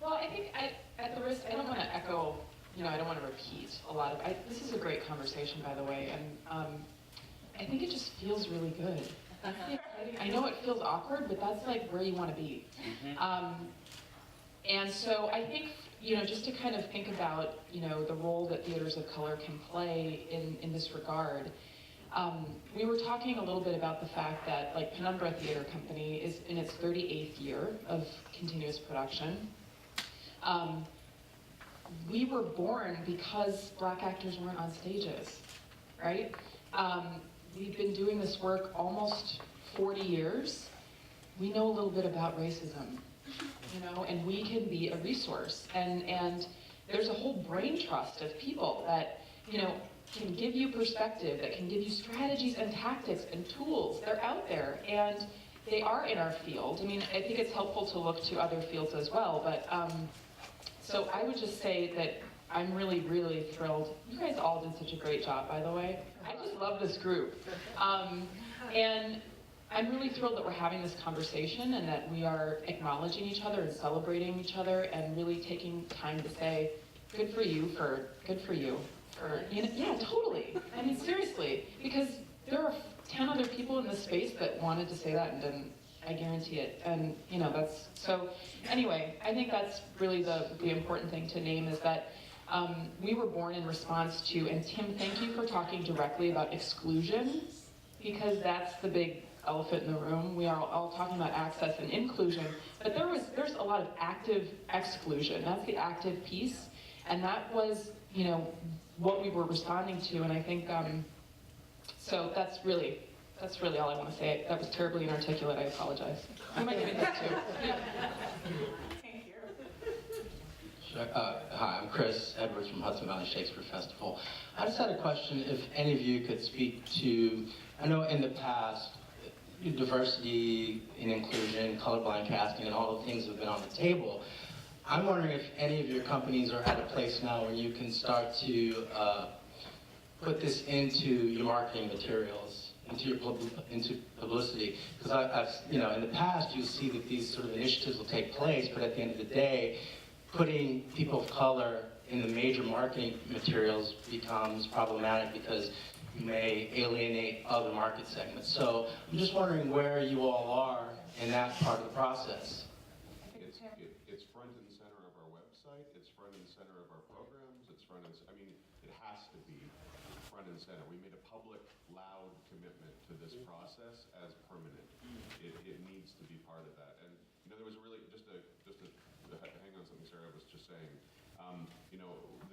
Well, I think at the risk, I don't want to echo, I don't want to repeat a lot of, this is a great conversation, by the way, and I think it just feels really good. I know it feels awkward, but that's where you want to be. And so I think, just to kind of think about, the role that theaters of color can play in this regard, we were talking a little bit about the fact that Penumbra Theater Company is in its 38th year of continuous production. We were born because Black actors weren't on stages, right? We've been doing this work almost 40 years. We know a little bit about racism, and we can be a resource. And there's a whole brain trust of people that, can give you perspective, that can give you strategies and tactics and tools. They're out there, and they are in our field. I mean, I think it's helpful to look to other fields as well, but so I would just say that I'm really, really thrilled. You guys all did such a great job, by the way. I just love this group. And I'm really thrilled that we're having this conversation and that we are acknowledging each other and celebrating each other and really taking time to say, good for you. Yeah, totally. I mean, seriously, because there are 10 other people in this space that wanted to say that and didn't. I guarantee it. And, that's, so anyway, I think that's really the important thing to name is that we were born in response to, and Tim, thank you for talking directly about exclusion, because that's the big elephant in the room. We are all talking about access and inclusion, but there's a lot of active exclusion. That's the active piece, and that was, what we were responding to, and I think, so that's really all I want to say. That was terribly inarticulate, I apologize. I might give it that too. Thank you. Sure. Hi, I'm Chris Edwards from Hudson Valley Shakespeare Festival. I just had a question if any of you could speak to, I know in the past, diversity and inclusion, colorblind casting, and all the things have been on the table. I'm wondering if any of your companies are at a place now where you can start to put this into your marketing materials, into publicity. Because I've, in the past, you'll see that these sort of initiatives will take place, but at the end of the day, putting people of color in the major marketing materials becomes problematic because you may alienate other market segments. So I'm just wondering where you all are in that part of the process. It's front and center of our website, it's front and center of our programs, it's front and, it has to be front and center. We made a public, loud commitment to this process as permanent. It needs to be part of that. And, there was really, just to hang on something Sarah was just saying,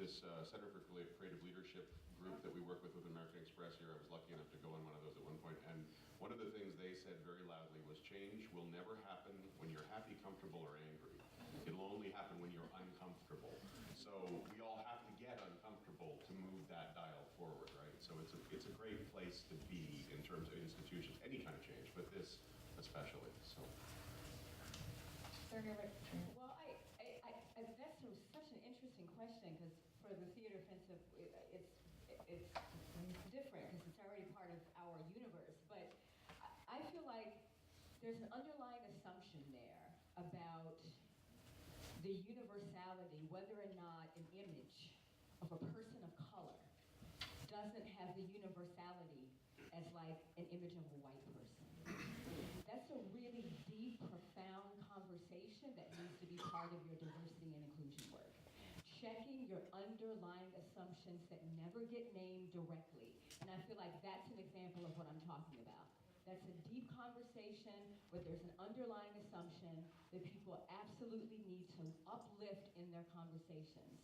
this Center for Creative Leadership group that we work with American Express here, I was lucky enough to go in one of those at one point, and one of the things they said very loudly was change will never happen when you're happy, comfortable, or angry. It'll only happen when you're uncomfortable. So we all have to get uncomfortable to move that dial forward, right? So it's a great place to be in terms of institutions, any kind of change, but this especially, so. Well, that's such an interesting question because for the theater offensive, it's different because it's already part of our universe. But I feel like there's an underlying assumption there about the universality, whether or not an image of a person of color doesn't have the universality as like an image of a white person. That's a really deep, profound conversation that needs to be part of your diversity and inclusion work. Checking your underlying assumptions that never get named directly. And I feel like that's an example of what I'm talking about. That's a deep conversation where there's an underlying assumption that people absolutely need to uplift in their conversations.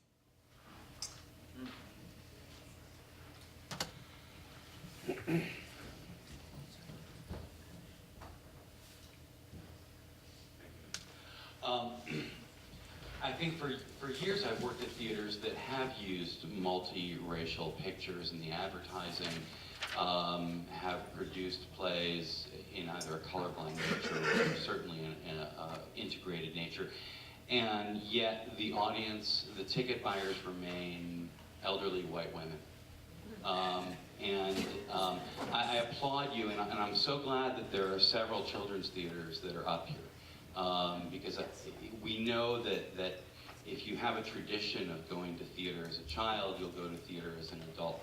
I think for years I've worked at theaters that have used multiracial pictures in the advertising, have produced plays in either a colorblind nature or certainly in an integrated nature. And yet the audience, the ticket buyers remain elderly white women. I applaud you, and I'm so glad that there are several children's theaters that are up here. Because we know that if you have a tradition of going to theater as a child, you'll go to theater as an adult.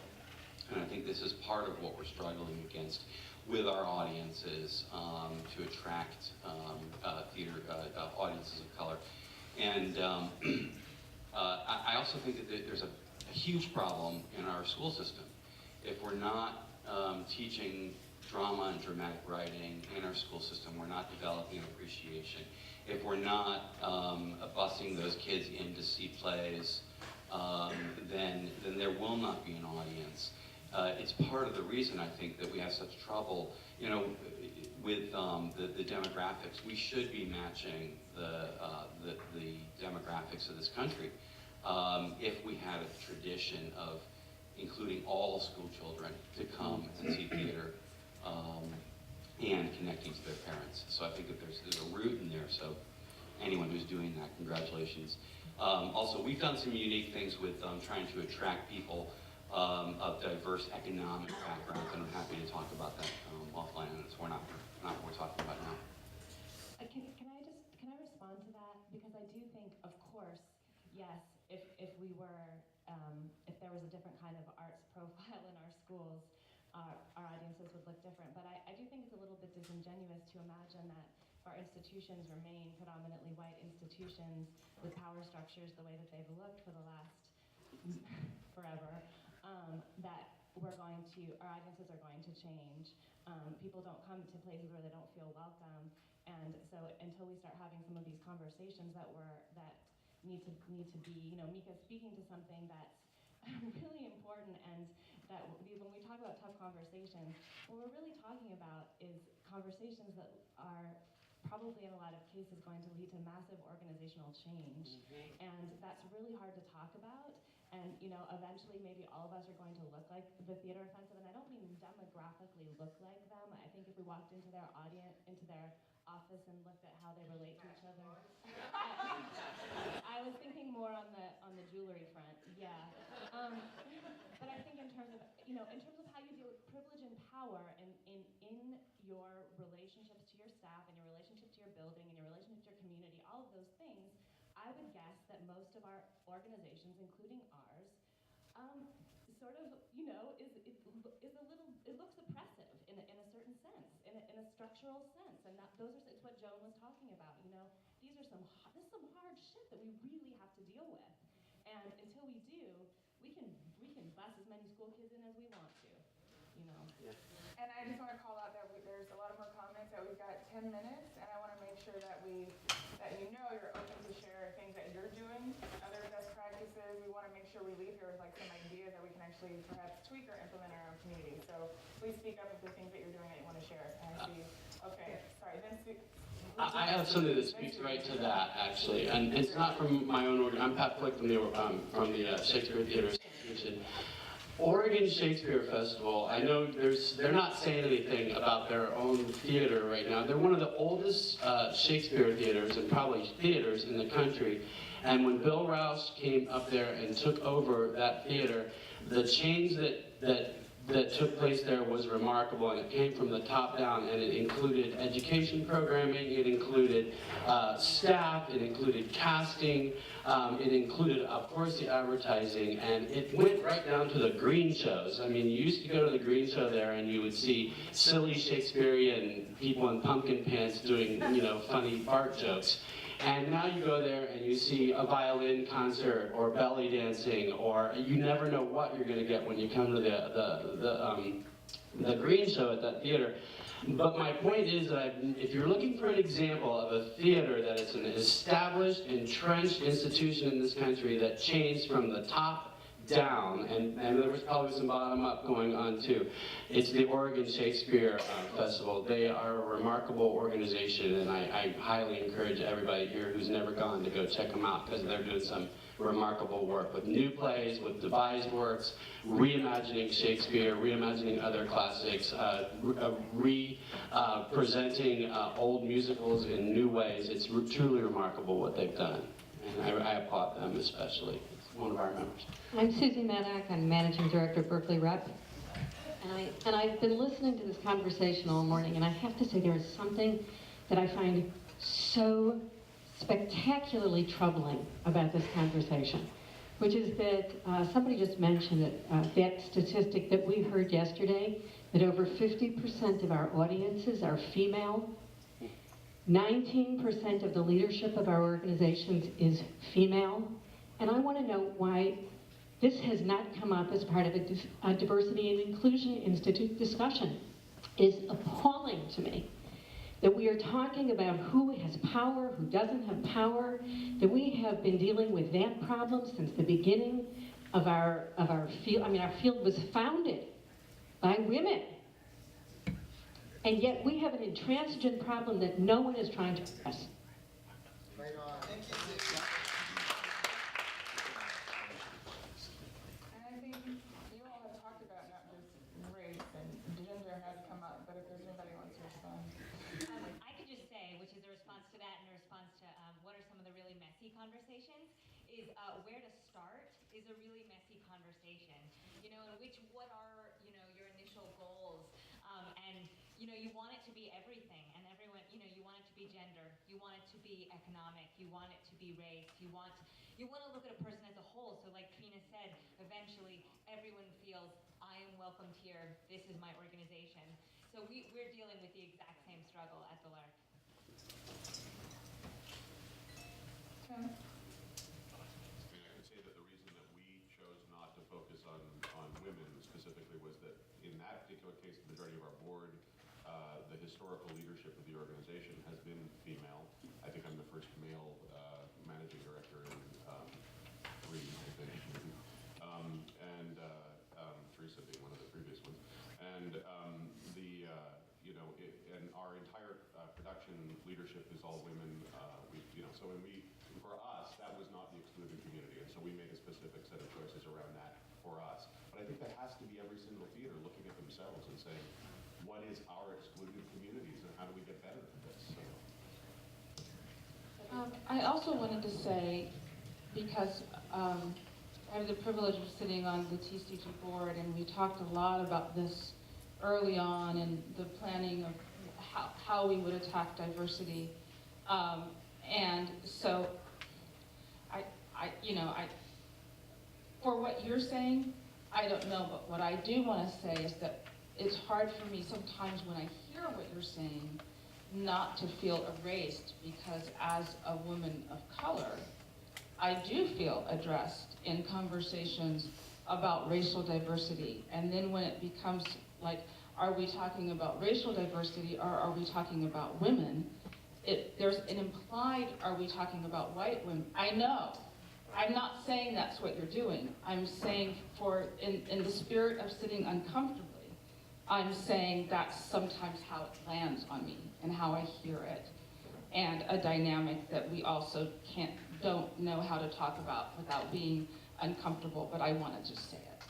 And I think this is part of what we're struggling against with our audiences to attract theater audiences of color. And I also think that there's a huge problem in our school system. If we're not teaching drama and dramatic writing in our school system, we're not developing appreciation. If we're not busing those kids in to see plays, then there will not be an audience. It's part of the reason I think that we have such trouble, with the demographics. We should be matching the demographics of this country if we had a tradition of including all school children to come and see theater and connecting to their parents. So I think that there's a root in there. So anyone who's doing that, congratulations. Also, we've done some unique things with trying to attract people of diverse economic backgrounds, and I'm happy to talk about that offline. It's not what we're talking about now. Can I respond to that? Because I do think, of course, yes, if we were, if there was a different kind of arts profile in our schools, our audiences would look different. But I do think it's a little bit disingenuous to imagine that our institutions remain predominantly white institutions with power structures the way that they've looked for the last forever, that our audiences are going to change. People don't come to places where they don't feel welcome. And so until we start having some of these conversations that need to be, Mika speaking to something that's really important, and that when we talk about tough conversations, what we're really talking about is conversations that are probably in a lot of cases going to lead to massive organizational change. And that's really hard to talk about. And eventually maybe all of us are going to look like the Theater Offensive, and I don't mean demographically look like them. I think if we walked into their audience, into their office and looked at how they relate to each other. I was thinking more on the jewelry front, yeah. But I think in terms of how you deal with privilege and power in your relationships to your staff and your relationship to your building and your relationship to your community, all of those things, I would guess that most of our organizations, including ours, it looks oppressive in a certain sense, in a structural sense, and it's what Joan was talking about. This is some hard shit that we really have to deal with, and until we do, we can bus as many school kids in as we want to. And I just want to call out that there's a lot of more comments, that we've got 10 minutes, and I want to make sure that you're open to share things that you're doing, other best practices. We want to make sure we leave here with some ideas that we can actually perhaps tweak or implement in our own community. So please speak up if there's things that you're doing that you want to share. And I see, okay, sorry, then speak. I have something that speaks right to that, actually, and it's not from my own organ. I'm Pat Flick from the Shakespeare Theater Association. Oregon Shakespeare Festival, I know they're not saying anything about their own theater right now. They're one of the oldest Shakespeare theaters and probably theaters in the country. And when Bill Rouse came up there and took over that theater, the change that took place there was remarkable, and it came from the top down, and it included education programming, it included staff, it included casting, it included, of course, the advertising, and it went right down to the green shows. I mean, you used to go to the green show there, and you would see silly Shakespearean people in pumpkin pants doing, funny fart jokes. And now you go there and you see a violin concert or belly dancing, or you never know what you're going to get when you come to the green show at that theater. But my point is that if you're looking for an example of a theater that is an established, entrenched institution in this country that changed from the top down, and there was probably some bottom up going on too. It's the Oregon Shakespeare Festival. They are a remarkable organization, and I highly encourage everybody here who's never gone to go check them out, because they're doing some remarkable work with new plays, with devised works, reimagining Shakespeare, reimagining other classics, presenting old musicals in new ways. It's truly remarkable what they've done, and I applaud them especially. One of our members. I'm Susie Maddock. I'm Managing Director of Berkeley Rep. And I've been listening to this conversation all morning, and I have to say there is something that I find so spectacularly troubling about this conversation, which is that somebody just mentioned it, that statistic that we heard yesterday, that over 50% of our audiences are female. 19% of the leadership of our organizations is female. And I want to know why this has not come up as part of a Diversity and Inclusion Institute discussion. It is appalling to me that we are talking about who has power, who doesn't have power, that we have been dealing with that problem since the beginning of our field. I mean, our field was founded by women. And yet we have an intransigent problem that no one is trying to address. Right on. Thank you. Conversations is where to start is a really messy conversation, and what are your initial goals, and you want it to be everything, and everyone, you want it to be gender, you want it to be economic, you want it to be race, you want to look at a person as a whole. So like Trina said, eventually everyone feels I am welcomed here, this is my organization. So we're dealing with the exact same struggle at the LARC. I mean, I can say that the reason that we chose not to focus on women specifically was that in that particular case, the majority of our board, the historical leadership of the organization has been female. I think I'm the first male managing director in 3, I think, and Teresa being one of the previous ones. And and our entire production leadership leadership is all women. So for us, that was not the excluded community, and so we made a specific set of choices around that for us. But I think that has to be every single theater looking at themselves and saying, what is our excluded communities, and how do we get better at this? So. I also wanted to say, because I have the privilege of sitting on the TCG board, and we talked a lot about this early on in the planning of how we would attack diversity. And so, for what you're saying, I don't know, but what I do want to say is that it's hard for me sometimes when I hear what you're saying not to feel erased, because as a woman of color, I do feel addressed in conversations about racial diversity. And then when it becomes like, are we talking about racial diversity or are we talking about women? There's an implied, are we talking about white women? I know. I'm not saying that's what you're doing. I'm saying in the spirit of sitting uncomfortably, I'm saying that's sometimes how it lands on me and how I hear it. And a dynamic that we also don't know how to talk about without being uncomfortable, but I want to just say it.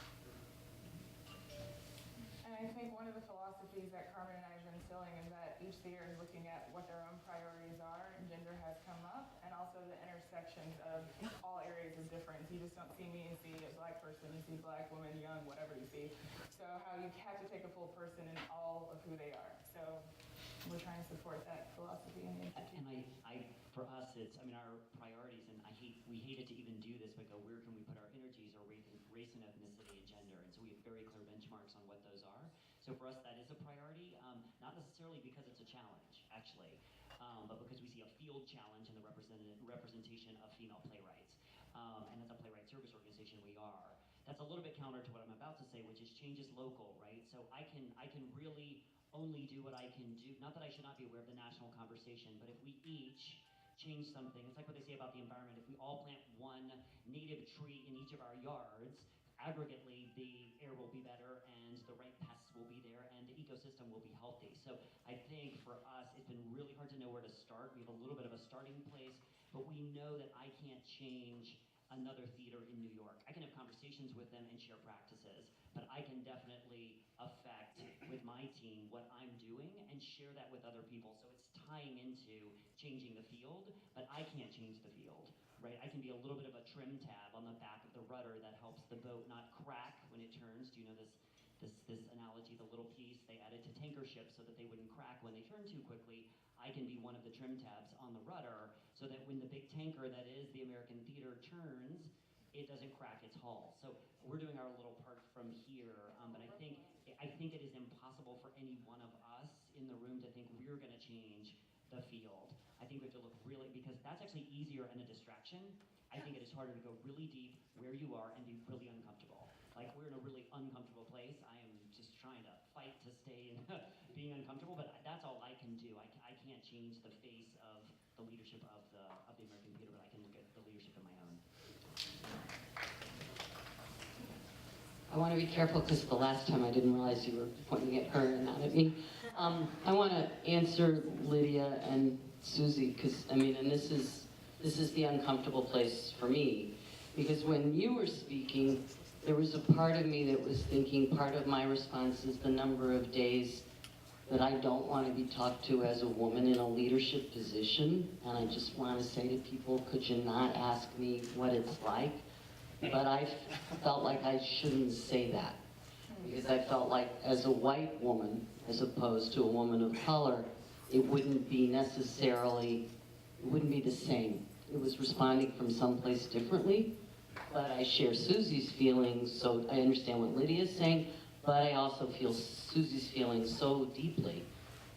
And I think one of the philosophies that Carmen and I have been instilling is that each theater is looking at what their own priorities are, and gender has come up, and also the intersections of all areas of difference. You just don't see me and see a black person, you see black, woman, young, whatever you see. So how you have to take a full person in all of who they are. So we're trying to support that philosophy in the institute. And for us, our priorities, and we hated to even do this, but go, where can we put our energies, or race and ethnicity and gender? And so we have very clear benchmarks on what those are. So for us, that is a priority, not necessarily because it's a challenge, actually, but because we see a field challenge in the representation of female playwrights. And as a playwright service organization, we are. That's a little bit counter to what I'm about to say, which is change is local, right? So I can really only do what I can do. Not that I should not be aware of the national conversation, but if we each change something, it's like what they say about the environment. If we all plant one native tree in each of our yards, aggregately the air will be better and the right pests will be there and the ecosystem will be healthy. So I think for us, it's been really hard to know where to start. We have a little bit of a starting place, but we know that I can't change another theater in New York. I can have conversations with them and share practices, but I can definitely affect with my team what I'm doing and share that with other people. So it's tying into changing the field, but I can't change the field, right? I can be a little bit of a trim tab on the back of the rudder that helps the boat not crack when it turns. Do you know this analogy, the little piece they added to tanker ships so that they wouldn't crack when they turn too quickly? I can be one of the trim tabs on the rudder so that when the big tanker that is the American theater turns, it doesn't crack its hull. So we're doing our little part from here, but I think it is impossible for any one of us in the room to think we're going to change the field. I think we have to look really, because that's actually easier and a distraction. I think it is harder to go really deep where you are and be really uncomfortable. Like, we're in a really uncomfortable place. I am just trying to fight to stay in being uncomfortable, but that's all I can do. I can't change the face of the leadership of the American theater, but I can look at the leadership of my own. I want to be careful because the last time I didn't realize you were pointing at her and not at me. I want to answer Lydia and Susie because, and this is the uncomfortable place for me, because when you were speaking, there was a part of me that was thinking part of my response is the number of days that I don't want to be talked to as a woman in a leadership position. And I just want to say to people, could you not ask me what it's like? But I felt like I shouldn't say that, because I felt like as a white woman, as opposed to a woman of color, it wouldn't be the same. It was responding from someplace differently. But I share Susie's feelings, so I understand what Lydia's saying, but I also feel Susie's feelings so deeply,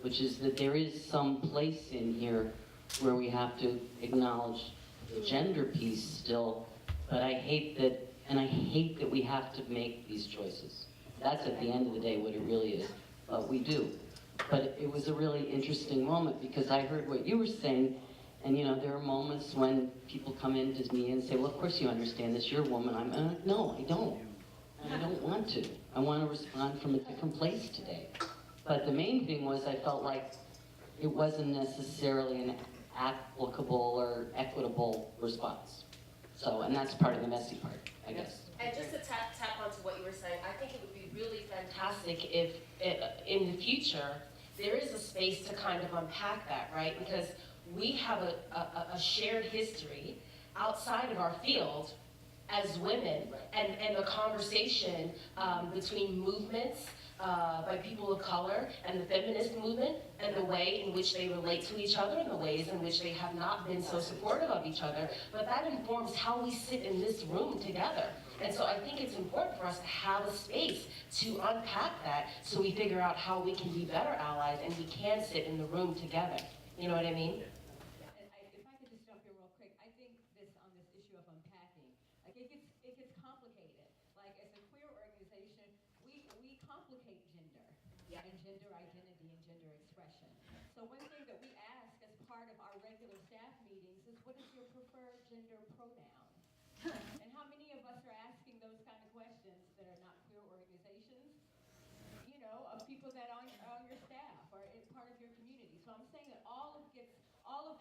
which is that there is some place in here where we have to acknowledge the gender piece still, but I hate that we have to make these choices. That's at the end of the day what it really is, but we do. But it was a really interesting moment because I heard what you were saying. And there are moments when people come into me and say, well, of course you understand this, you're a woman. I'm like, no, I don't. And I don't want to. I want to respond from a different place today. But the main thing was I felt like it wasn't necessarily an applicable or equitable response. So, and that's part of the messy part, I guess. And just to tap onto what you were saying, I think it would be really fantastic if in the future, there is a space to kind of unpack that, right? Because we have a shared history outside of our field as women, and the conversation between movements by people of color and the feminist movement, and the way in which they relate to each other and the ways in which they have not been so supportive of each other. But that informs how we sit in this room together. And so I think it's important for us to have a space to unpack that so we figure out how we can be better allies and we can sit in the room together. You know what I mean? And if I could just jump in real quick, I think on this issue of unpacking, like it gets complicated. Like as a queer organization, we complicate gender and gender identity and gender expression. So one thing that we ask as part of our regular staff meetings is, what is your preferred gender pronoun? And how many of us are asking those kind of questions that are not queer organizations? You know, of people that are on your staff or in part of your community. So I'm saying that all of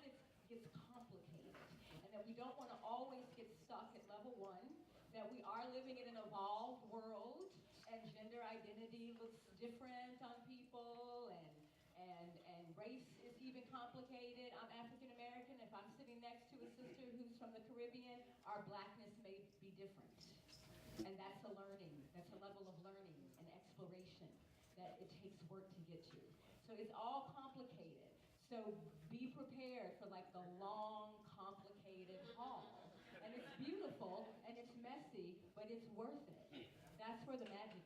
this gets complicated, and that we don't want to always get stuck at level one, that we are living in an evolved world, and gender identity looks different on people, and race is even complicated. I'm African American. If I'm sitting next to a sister who's from the Caribbean, our blackness may be different. And that's a learning, that's a level of learning and exploration that it takes work to get to. So it's all complicated. So be prepared for like the long, complicated haul. And it's beautiful and it's messy, but it's worth it. That's where the magic